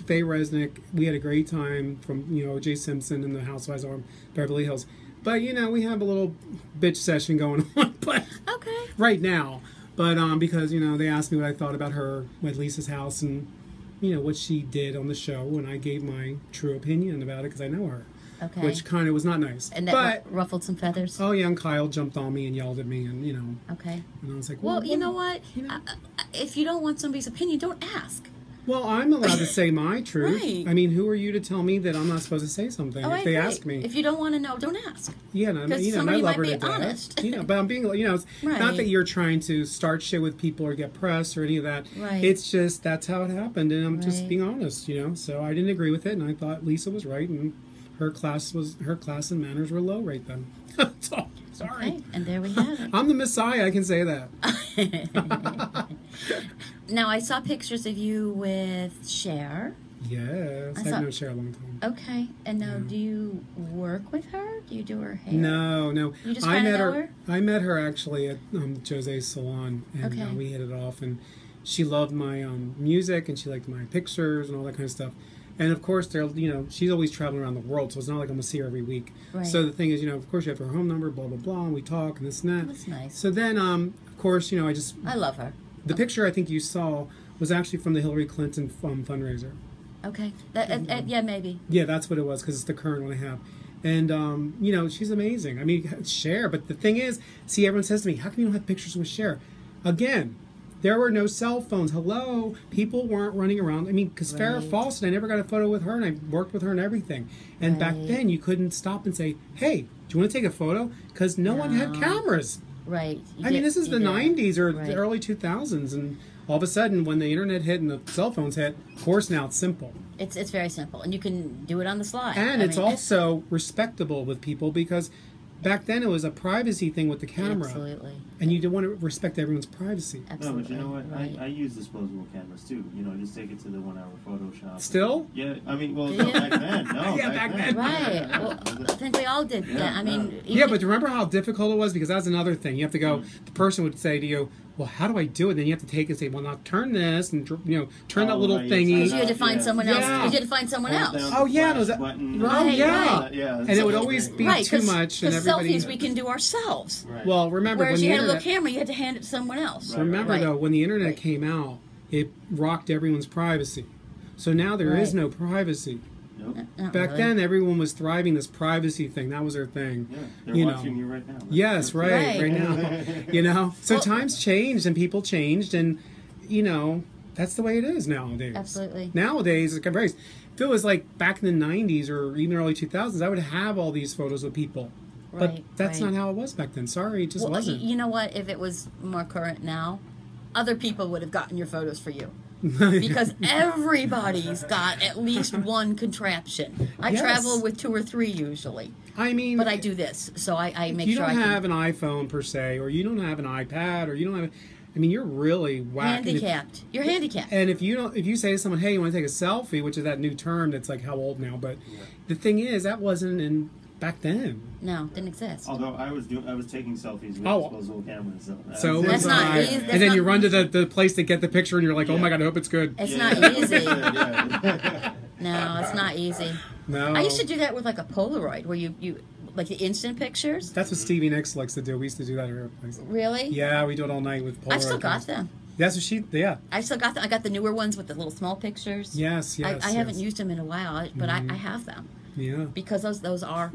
[SPEAKER 3] Faye Resnick, we had a great time from, you know, O.J. Simpson and the Housewives of Beverly Hills. But, you know, we have a little bitch session going on but
[SPEAKER 2] Okay.
[SPEAKER 3] right now. But because, you know, they asked me what I thought about her with Lisa's house and, you know, what she did on the show, and I gave my true opinion about it because I know her.
[SPEAKER 2] Okay.
[SPEAKER 3] Which kind of was not nice.
[SPEAKER 2] And that ruffled some feathers?
[SPEAKER 3] Oh, yeah, and Kyle jumped on me and yelled at me, and, you know.
[SPEAKER 2] Okay.
[SPEAKER 3] And I was like,
[SPEAKER 2] Well, you know what?
[SPEAKER 3] You know?
[SPEAKER 2] If you don't want somebody's opinion, don't ask.
[SPEAKER 3] Well, I'm allowed to say my truth.
[SPEAKER 2] Right.
[SPEAKER 3] I mean, who are you to tell me that I'm not supposed to say something if they ask me?
[SPEAKER 2] If you don't want to know, don't ask.
[SPEAKER 3] Yeah, no,
[SPEAKER 2] Because
[SPEAKER 3] you know,
[SPEAKER 2] somebody
[SPEAKER 3] I love
[SPEAKER 2] might
[SPEAKER 3] her
[SPEAKER 2] be
[SPEAKER 3] to death.
[SPEAKER 2] honest.
[SPEAKER 3] You know, but I'm being, you know, it's not
[SPEAKER 2] Right.
[SPEAKER 3] that you're trying to start shit with people or get press or any of that.
[SPEAKER 2] Right.
[SPEAKER 3] It's just that's how it happened, and I'm just
[SPEAKER 2] Right.
[SPEAKER 3] being honest, you know. So I didn't agree with it, and I thought Lisa was right, and her class and manners were low right then. So, sorry.
[SPEAKER 2] Okay, and there we have it.
[SPEAKER 3] I'm the Messiah. I can say that.
[SPEAKER 2] Now, I saw pictures of you with Cher.
[SPEAKER 3] Yes, I've known Cher a long time.
[SPEAKER 2] Okay, and now do you work with her? Do you do her hair?
[SPEAKER 3] No.
[SPEAKER 2] You just
[SPEAKER 3] I
[SPEAKER 2] kinda
[SPEAKER 3] met
[SPEAKER 2] know
[SPEAKER 3] her.
[SPEAKER 2] her?
[SPEAKER 3] I met her actually at Jose's salon, and
[SPEAKER 2] Okay.
[SPEAKER 3] we hit it off. And she loved my music, and she liked my pictures and all that kind of stuff. And of course, she's always traveling around the world, so it's not like I'm gonna see her every week.
[SPEAKER 2] Right.
[SPEAKER 3] So the thing is, of course, you have her home number, blah blah blah, and we talk and this and that.
[SPEAKER 2] That's nice.
[SPEAKER 3] So then, of course,
[SPEAKER 2] I love her.
[SPEAKER 3] the picture I think you saw was actually from the Hillary Clinton fundraiser.
[SPEAKER 2] Okay. Yeah, maybe.
[SPEAKER 3] Yeah, that's what it was, because it's the current one I have. And, she's amazing. I mean, Cher, but the thing is, see, everyone says to me, how come you don't have pictures with Cher? Again, there were no cell phones. Hello? People weren't running around. I mean, because Farrah Fawcett, I never got a photo with her, and I worked with her and everything. And back then, you couldn't stop and say, hey, do you want to take a photo? Because no one had cameras.
[SPEAKER 2] Right.
[SPEAKER 3] I mean, this is the 90s or
[SPEAKER 2] Right.
[SPEAKER 3] the early 2000s, and all of a sudden, when the internet hit and the cell phones hit, of course, now it's simple.
[SPEAKER 2] It's very simple, and you can do it on the slide.
[SPEAKER 3] And it's also respectable with people, because back then it was a privacy thing with the camera.
[SPEAKER 2] Absolutely.
[SPEAKER 3] And you don't want to respect everyone's privacy.
[SPEAKER 2] Absolutely.
[SPEAKER 1] No, but you know what?
[SPEAKER 2] Right.
[SPEAKER 1] I use disposable cameras too. Just take it to the 1 hour Photoshop.
[SPEAKER 3] Still?
[SPEAKER 1] Yeah, I mean, well,
[SPEAKER 2] Yeah.
[SPEAKER 1] no, back then. No,
[SPEAKER 3] Yeah, back then.
[SPEAKER 2] Right. Well, I think we all did that. I mean,
[SPEAKER 3] Yeah, but remember how difficult it was? Because that's another thing. You have to go, the person would say to you, well, how do I do it? Then you have to take it and say, well, now turn this and, turn that little
[SPEAKER 1] right,
[SPEAKER 3] thingy.
[SPEAKER 2] because you had to find someone else.
[SPEAKER 3] Yeah.
[SPEAKER 2] You had to find someone else.
[SPEAKER 3] Oh, yeah, it was that-
[SPEAKER 1] Button.
[SPEAKER 3] Oh, yeah.
[SPEAKER 2] Right.
[SPEAKER 1] Yeah.
[SPEAKER 3] And it would always be
[SPEAKER 2] Right,
[SPEAKER 3] too much, and
[SPEAKER 2] because
[SPEAKER 3] everybody.
[SPEAKER 2] selfies we can do ourselves.
[SPEAKER 1] Right.
[SPEAKER 3] Well, remember
[SPEAKER 2] Whereas
[SPEAKER 3] when
[SPEAKER 2] you
[SPEAKER 3] the
[SPEAKER 2] had a little
[SPEAKER 3] internet.
[SPEAKER 2] camera, you had to hand it to someone else.
[SPEAKER 1] Right.
[SPEAKER 3] Remember
[SPEAKER 2] Right.
[SPEAKER 3] though, when the internet
[SPEAKER 2] Right.
[SPEAKER 3] came out, it rocked everyone's privacy. So now there is
[SPEAKER 2] Right.
[SPEAKER 3] no privacy.
[SPEAKER 1] Nope.
[SPEAKER 2] Not
[SPEAKER 3] Back
[SPEAKER 2] really.
[SPEAKER 3] then, everyone was thriving this privacy thing. That was their thing.
[SPEAKER 1] Yeah, they're
[SPEAKER 3] You
[SPEAKER 1] watching
[SPEAKER 3] know.
[SPEAKER 1] you right now.
[SPEAKER 3] Yes, right
[SPEAKER 2] Right.
[SPEAKER 3] now. So
[SPEAKER 2] Well-
[SPEAKER 3] times changed and people changed, and that's the way it is nowadays.
[SPEAKER 2] Absolutely.
[SPEAKER 3] Nowadays, it's very. If it was like back in the '90s or even early 2000s, I would have all these photos of people. But
[SPEAKER 2] Right,
[SPEAKER 3] that's
[SPEAKER 2] right.
[SPEAKER 3] not how it was back then. Sorry, it just
[SPEAKER 2] Well,
[SPEAKER 3] wasn't.
[SPEAKER 2] you know what? If it was more current now, other people would have gotten your photos for you. Because everybody's got at least one contraption. I
[SPEAKER 3] Yes.
[SPEAKER 2] travel with 2 or 3 usually,
[SPEAKER 3] I mean,
[SPEAKER 2] but I do this, so I make
[SPEAKER 3] you
[SPEAKER 2] sure
[SPEAKER 3] don't
[SPEAKER 2] I
[SPEAKER 3] have an iPhone per se, or you don't have an iPad, or you don't have. I mean, you're really whack. And if-
[SPEAKER 2] handicapped. You're handicapped.
[SPEAKER 3] And if you say to someone, "Hey, you want to take a selfie?" which is that new term that's like how old now, but the thing is that wasn't in back then.
[SPEAKER 2] No, didn't exist.
[SPEAKER 1] Although I was taking selfies with
[SPEAKER 3] Oh.
[SPEAKER 1] disposable cameras.
[SPEAKER 3] So
[SPEAKER 2] That's
[SPEAKER 3] was
[SPEAKER 2] not
[SPEAKER 3] I.
[SPEAKER 2] easy. That's
[SPEAKER 3] And then
[SPEAKER 2] not-
[SPEAKER 3] you run to the place to get the picture, and you're like, "Oh my god, I hope it's good."
[SPEAKER 2] It's not easy.
[SPEAKER 1] Yeah.
[SPEAKER 2] No, it's not easy.
[SPEAKER 3] No,
[SPEAKER 2] I used to do that with like a Polaroid, where you like the instant pictures.
[SPEAKER 3] That's what Stevie Nicks likes to do. We used to do that at her place.
[SPEAKER 2] Really?
[SPEAKER 3] Yeah, we do it all night with Polaroid.
[SPEAKER 2] I've still got
[SPEAKER 3] cameras.
[SPEAKER 2] them.
[SPEAKER 3] That's what she. Yeah.
[SPEAKER 2] I still got them. I got the newer ones with the little small pictures.
[SPEAKER 3] Yes. Yes.
[SPEAKER 2] I haven't
[SPEAKER 3] yes.
[SPEAKER 2] used them in a while, but I have them
[SPEAKER 3] Yeah.
[SPEAKER 2] because those are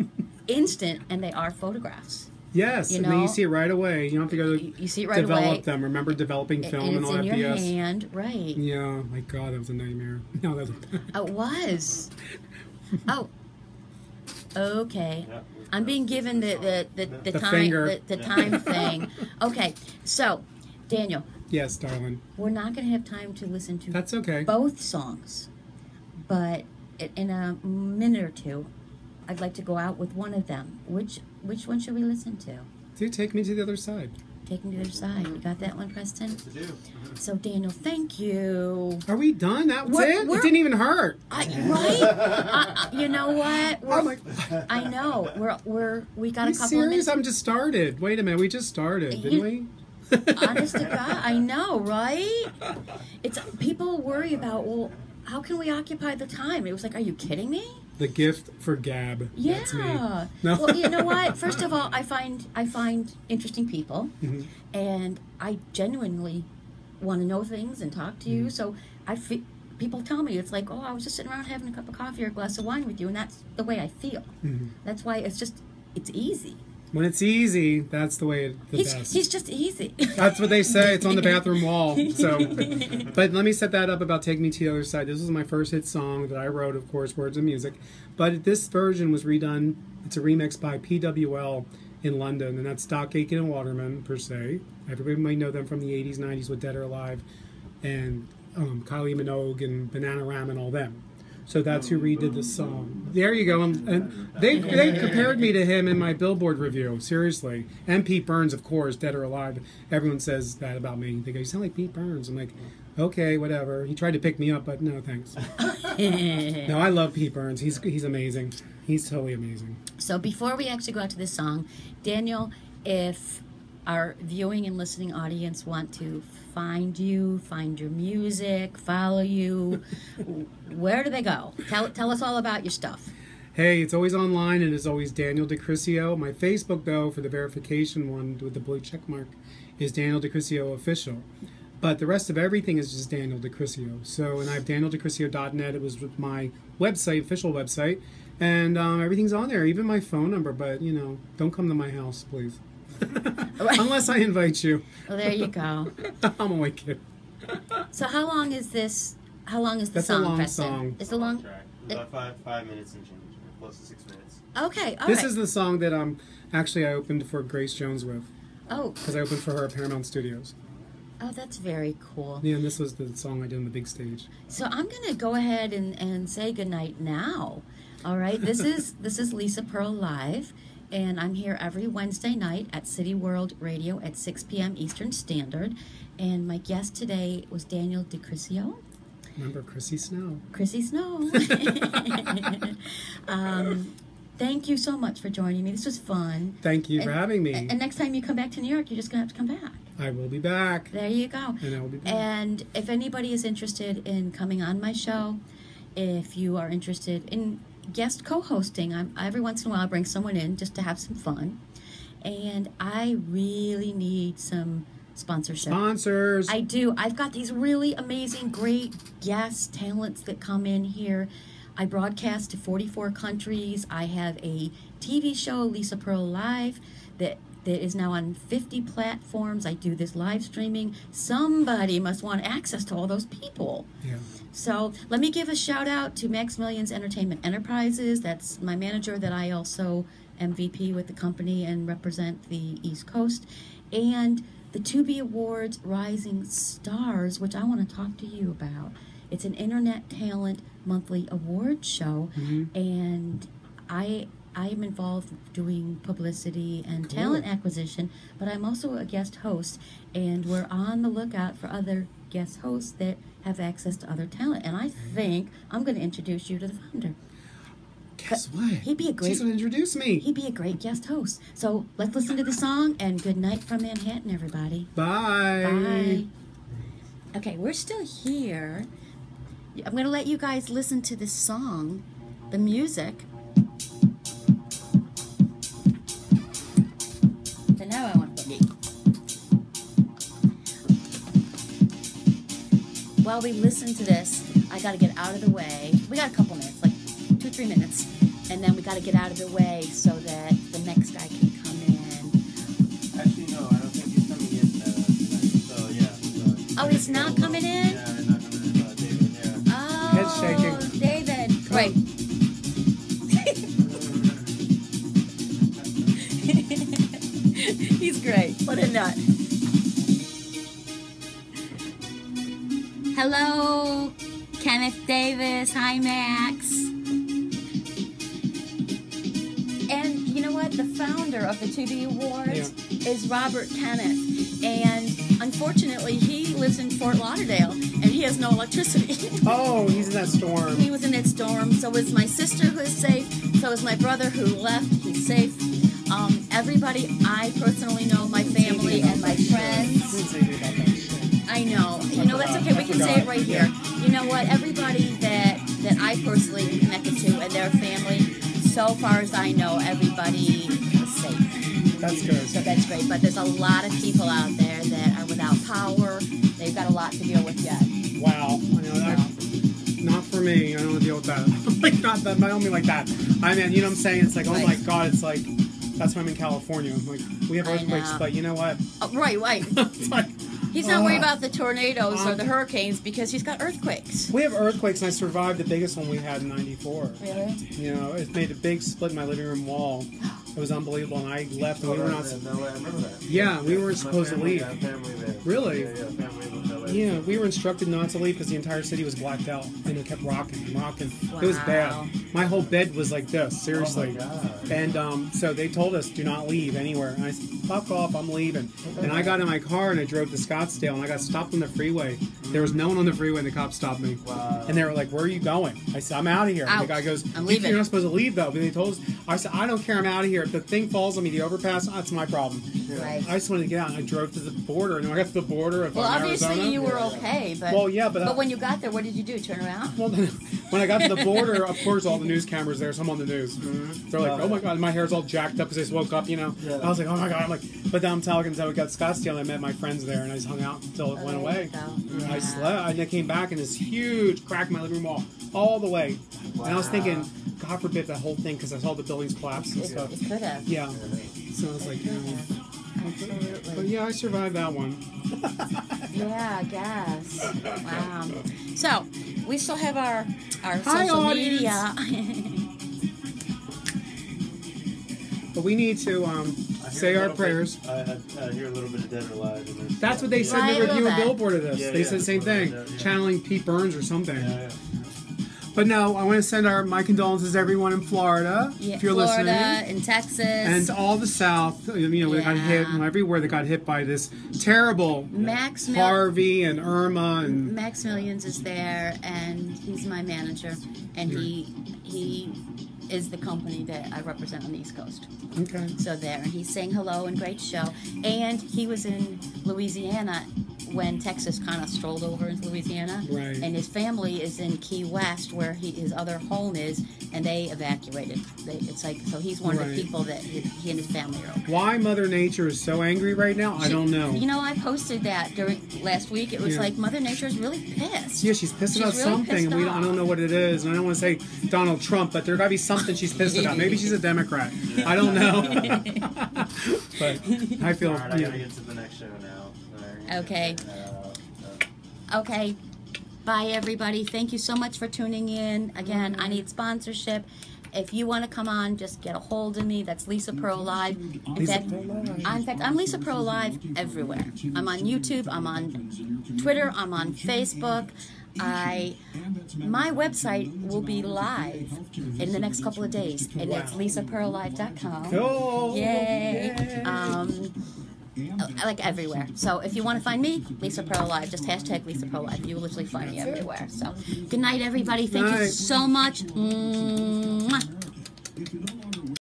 [SPEAKER 2] instant and they are photographs.
[SPEAKER 3] Yes,
[SPEAKER 2] You
[SPEAKER 3] and then
[SPEAKER 2] know?
[SPEAKER 3] you see it right away. You don't have to go to
[SPEAKER 2] You see it right
[SPEAKER 3] develop
[SPEAKER 2] away.
[SPEAKER 3] them. Remember developing film
[SPEAKER 2] and
[SPEAKER 3] and
[SPEAKER 2] it's
[SPEAKER 3] all
[SPEAKER 2] in your
[SPEAKER 3] FDS.
[SPEAKER 2] hand, right?
[SPEAKER 3] Yeah, my God, that was a nightmare. No, that was.
[SPEAKER 2] It was. Oh. Okay.
[SPEAKER 1] Yeah.
[SPEAKER 2] I'm being given the
[SPEAKER 3] The
[SPEAKER 2] time
[SPEAKER 3] finger.
[SPEAKER 2] the time thing. Okay, so Daniel,
[SPEAKER 3] Yes, darling.
[SPEAKER 2] We're not going to have time to listen to
[SPEAKER 3] That's okay.
[SPEAKER 2] both songs, but in a minute or two, I'd like to go out with one of them. Which one should we listen to?
[SPEAKER 3] Do Take Me to the Other Side.
[SPEAKER 2] Take Me to the Other Side. You got that one, Preston?
[SPEAKER 1] To do.
[SPEAKER 2] So, Daniel, thank you.
[SPEAKER 3] Are we done? That was it?
[SPEAKER 2] We're-
[SPEAKER 3] It didn't even hurt.
[SPEAKER 2] Right? You know what?
[SPEAKER 3] Oh my!
[SPEAKER 2] I know. We got
[SPEAKER 3] Are
[SPEAKER 2] a
[SPEAKER 3] you
[SPEAKER 2] couple of
[SPEAKER 3] serious?
[SPEAKER 2] minutes.
[SPEAKER 3] I'm just started. Wait a minute. We just started, didn't we?
[SPEAKER 2] Honest to God, I know, right? It's people worry about, well, how can we occupy the time? It was like, are you kidding me?
[SPEAKER 3] The gift for Gab.
[SPEAKER 2] Yeah.
[SPEAKER 3] That's me. No.
[SPEAKER 2] Well, you know what? First of all, I find interesting people,
[SPEAKER 3] Mm-hmm.
[SPEAKER 2] and I genuinely want to know things and talk to you.
[SPEAKER 3] Mm-hmm.
[SPEAKER 2] So people tell me it's like, oh, I was just sitting around having a cup of coffee or a glass of wine with you, and that's the way I feel.
[SPEAKER 3] Mm-hmm.
[SPEAKER 2] That's why it's easy.
[SPEAKER 3] When it's easy, that's the way the best.
[SPEAKER 2] He's just easy.
[SPEAKER 3] That's what they say. It's on the bathroom wall. So, but let me set that up about Take Me to the Other Side. This was my first hit song that I wrote, of course, words and music. But this version was redone. It's a remix by PWL in London, and that's Doc Aiken and Waterman, per se. Everybody might know them from the 80s, 90s with Dead or Alive, and Kylie Minogue and Bananarama and all them. So that's who redid the song. There you go. And they compared me to him in my Billboard review. Seriously. And Pete Burns, of course, Dead or Alive. Everyone says that about me. They go, you sound like Pete Burns. I'm like, okay, whatever. He tried to pick me up, but no, thanks. No, I love Pete Burns. He's amazing. He's totally amazing.
[SPEAKER 2] So before we actually go out to this song, Daniel, if our viewing and listening audience want to find you, find your music, follow you, where do they go? Tell us all about your stuff.
[SPEAKER 3] Hey, it's always online, and it's always Daniel DiCriscio. My Facebook, though, for the verification one with the blue check mark, is Daniel DiCriscio Official. But the rest of everything is just Daniel DiCriscio. So, and I have DanielDiCriscio.net. It was with my website, official website, and everything's on there, even my phone number. But, you know, don't come to my house, please. Unless I invite you.
[SPEAKER 2] Well, there you go.
[SPEAKER 3] I'm a white kid.
[SPEAKER 2] So how long is this? How long is the
[SPEAKER 3] That's
[SPEAKER 2] song,
[SPEAKER 3] a long
[SPEAKER 2] Preston?
[SPEAKER 3] song.
[SPEAKER 2] Is the long?
[SPEAKER 1] Track. About 5 minutes and change. Close to 6 minutes.
[SPEAKER 2] Okay, all
[SPEAKER 3] This
[SPEAKER 2] right.
[SPEAKER 3] is the song that actually I opened for Grace Jones with,
[SPEAKER 2] Oh,
[SPEAKER 3] because I opened for her at Paramount Studios.
[SPEAKER 2] oh, that's very cool.
[SPEAKER 3] Yeah, and this was the song I did on the big stage.
[SPEAKER 2] So I'm gonna go ahead and say goodnight now. All right, this is Lisa Pearl Live, and I'm here every Wednesday night at City World Radio at 6 p.m. Eastern Standard. And my guest today was Daniel DiCriscio.
[SPEAKER 3] Remember Chrissy Snow?
[SPEAKER 2] Chrissy Snow. Thank you so much for joining me. This was fun.
[SPEAKER 3] Thank you for having me.
[SPEAKER 2] And next time you come back to New York, you're just going to have to come back.
[SPEAKER 3] I will be back.
[SPEAKER 2] There you go.
[SPEAKER 3] And I will be back.
[SPEAKER 2] And if anybody is interested in coming on my show, if you are interested in guest co-hosting, every once in a while I bring someone in just to have some fun. And I really need some sponsorship.
[SPEAKER 3] Sponsors.
[SPEAKER 2] I do. I've got these really amazing, great guest talents that come in here. I broadcast to 44 countries. I have a TV show, Lisa Pearl Live, that is now on 50 platforms. I do this live streaming. Somebody must want access to all those people.
[SPEAKER 3] Yeah.
[SPEAKER 2] So let me give a shout out to Maximilian's Entertainment Enterprises. That's my manager that I also am VP with the company and represent the East Coast. And the Tubi Awards Rising Stars, which I want to talk to you about. It's an internet talent monthly award show, and I am involved doing publicity and talent acquisition, but I'm also a guest host, and we're on the lookout for other guest hosts that have access to other talent. And I think I'm going to introduce you to the founder.
[SPEAKER 3] Guess what?
[SPEAKER 2] He'd be a great.
[SPEAKER 3] She's going to introduce me.
[SPEAKER 2] He'd be a great guest host. So let's listen to the song, and good night from Manhattan, everybody.
[SPEAKER 3] Bye.
[SPEAKER 2] Bye. Okay, we're still here. I'm going to let you guys listen to this song, the music. So now I want to boogie. While we listen to this, I got to get out of the way. We got a couple minutes, like 2-3 minutes, and then we got to get out of the way so that the next guy can come in.
[SPEAKER 1] Actually, no, I don't think he's coming in tonight. So, yeah.
[SPEAKER 2] Oh, he's not coming in?
[SPEAKER 1] Yeah, he's not coming in. David, yeah.
[SPEAKER 2] Oh,
[SPEAKER 3] Head shaking.
[SPEAKER 2] David. Great. He's great. What a nut. Hello, Kenneth Davis. Hi, Max. And you know what? The founder of the Tubi Awards is Robert Kenneth. And unfortunately, he lives in Fort Lauderdale, and he has no electricity.
[SPEAKER 3] Oh, he's in that storm.
[SPEAKER 2] He was in that storm. So is my sister, who is safe. So is my brother, who left. He's safe. Everybody I personally know, my family and my friends. I know. You know, that's okay. We can say it right here. You know what? Everybody that I personally connected to and their family, so far as I know, everybody is safe.
[SPEAKER 3] That's good.
[SPEAKER 2] So that's great. But there's a lot of people out there that are without power. They've got a lot to deal with yet.
[SPEAKER 3] Wow. I know that. Not for me. I don't want to deal with that. Like, not that. I don't mean like that. I mean, you know what I'm saying? It's like, oh my God, it's like, that's why I'm in California. I'm like, we have earthquakes, but you know what?
[SPEAKER 2] Oh, right.
[SPEAKER 3] It's like,
[SPEAKER 2] he's not worried about the tornadoes or the hurricanes because he's got earthquakes.
[SPEAKER 3] We have earthquakes, and I survived the biggest one we had in '94.
[SPEAKER 2] Really?
[SPEAKER 3] You know, it made a big split in my living room wall. It was unbelievable, and I left, and we were not.
[SPEAKER 1] No, I remember that.
[SPEAKER 3] Yeah, we weren't supposed to leave.
[SPEAKER 1] Family there.
[SPEAKER 3] Really?
[SPEAKER 1] Yeah, family in LA.
[SPEAKER 3] Yeah, we were instructed not to leave because the entire city was blacked out, and it kept rocking and rocking.
[SPEAKER 2] Wow.
[SPEAKER 3] It was bad. My whole bed was like this, seriously.
[SPEAKER 1] Oh my God.
[SPEAKER 3] And so they told us, do not leave anywhere. And I said, fuck off, I'm leaving. And I got in my car and I drove to Scottsdale, and I got stopped on the freeway. There was no one on the freeway, and the cops stopped me.
[SPEAKER 1] Wow.
[SPEAKER 3] And they were like, where are you going? I said, I'm out of here. And the guy goes,
[SPEAKER 2] I'm leaving.
[SPEAKER 3] You're not supposed to leave, though. But they told us, I said, I don't care, I'm out of here. If the thing falls on me, the overpass, that's my problem.
[SPEAKER 2] Right.
[SPEAKER 3] I just wanted to get out, and I drove to the border. And when I got to the border of
[SPEAKER 2] Well, obviously
[SPEAKER 3] Arizona,
[SPEAKER 2] you were okay, but
[SPEAKER 3] well, yeah, but
[SPEAKER 2] when you got there, what did you do? Turn around?
[SPEAKER 3] well, when I got to the border, of course, all the news cameras there, so I'm on the news. They're like, oh my God, my hair's all jacked up because I just woke up, you know.
[SPEAKER 1] Yeah.
[SPEAKER 3] I was like, oh my God. I'm like, but then I'm talking, so we got Scottsdale, and I met my friends there, and I just hung out until it went away.
[SPEAKER 2] Yeah.
[SPEAKER 3] I slept, and I came back, and this huge crack in my living room wall, all the way.
[SPEAKER 1] Wow.
[SPEAKER 3] And I was thinking, God forbid that whole thing, because I saw the buildings collapse and stuff.
[SPEAKER 2] It could have.
[SPEAKER 3] Yeah. So I was like,
[SPEAKER 2] Absolutely.
[SPEAKER 3] but yeah, I survived that one.
[SPEAKER 2] Yeah, I guess. Wow. So, we still have our
[SPEAKER 3] Hi,
[SPEAKER 2] social
[SPEAKER 3] audience.
[SPEAKER 2] media.
[SPEAKER 3] But we need to say our prayers.
[SPEAKER 1] I hear a little bit of Dead or Alive. In this.
[SPEAKER 3] That's what they said
[SPEAKER 2] Right,
[SPEAKER 3] in the
[SPEAKER 2] a
[SPEAKER 3] review
[SPEAKER 2] little
[SPEAKER 3] of
[SPEAKER 2] bit.
[SPEAKER 3] Billboard of this.
[SPEAKER 1] Yeah,
[SPEAKER 3] They
[SPEAKER 1] yeah,
[SPEAKER 3] said the same thing,
[SPEAKER 1] yeah.
[SPEAKER 3] channeling Pete Burns or something.
[SPEAKER 1] Yeah.
[SPEAKER 3] But no, I want to send my condolences to everyone in Florida,
[SPEAKER 2] Yeah,
[SPEAKER 3] if you're
[SPEAKER 2] Florida,
[SPEAKER 3] listening.
[SPEAKER 2] in Texas.
[SPEAKER 3] And all the South, you know, we got hit,
[SPEAKER 2] Yeah.
[SPEAKER 3] everywhere that got hit by this terrible Harvey and Irma. And
[SPEAKER 2] Maximilians is there, and he's my manager, and he is the company that I represent on the East Coast.
[SPEAKER 3] okay.
[SPEAKER 2] So there, and he's saying hello and great show. And he was in Louisiana when Texas kind of strolled over into Louisiana.
[SPEAKER 3] Right.
[SPEAKER 2] And his family is in Key West, where his other home is, and they evacuated. It's like, so he's one of the
[SPEAKER 3] Right.
[SPEAKER 2] people that he and his family are okay.
[SPEAKER 3] Why Mother Nature is so angry right now, I don't know.
[SPEAKER 2] You know, I posted that during last week. It was
[SPEAKER 3] Yeah.
[SPEAKER 2] like Mother Nature is really pissed.
[SPEAKER 3] Yeah, she's pissed about
[SPEAKER 2] really
[SPEAKER 3] something,
[SPEAKER 2] pissed
[SPEAKER 3] and I
[SPEAKER 2] off.
[SPEAKER 3] don't know what it is. And I don't want to say Donald Trump, but there got to be something she's pissed about. Maybe she's a Democrat. I don't know. But I feel.
[SPEAKER 1] All right, I
[SPEAKER 3] you
[SPEAKER 1] gotta
[SPEAKER 3] know,
[SPEAKER 1] get to the next show now.
[SPEAKER 2] Okay. Okay. Bye, everybody. Thank you so much for tuning in. Again, I need sponsorship. If you want to come on, just get a hold of me. That's Lisa Pearl Live. In fact, I'm Lisa Pearl Live everywhere. I'm on YouTube. I'm on Twitter. I'm on Facebook. My website will be live in the next couple of days, and it's lisapearllive.com.
[SPEAKER 3] Cool.
[SPEAKER 2] Yay! Like everywhere. So if you want to find me, Lisa Pearl Live, just hashtag Lisa Pearl Live. You will literally find me everywhere. So good night, everybody. Thank you so much. Mwah.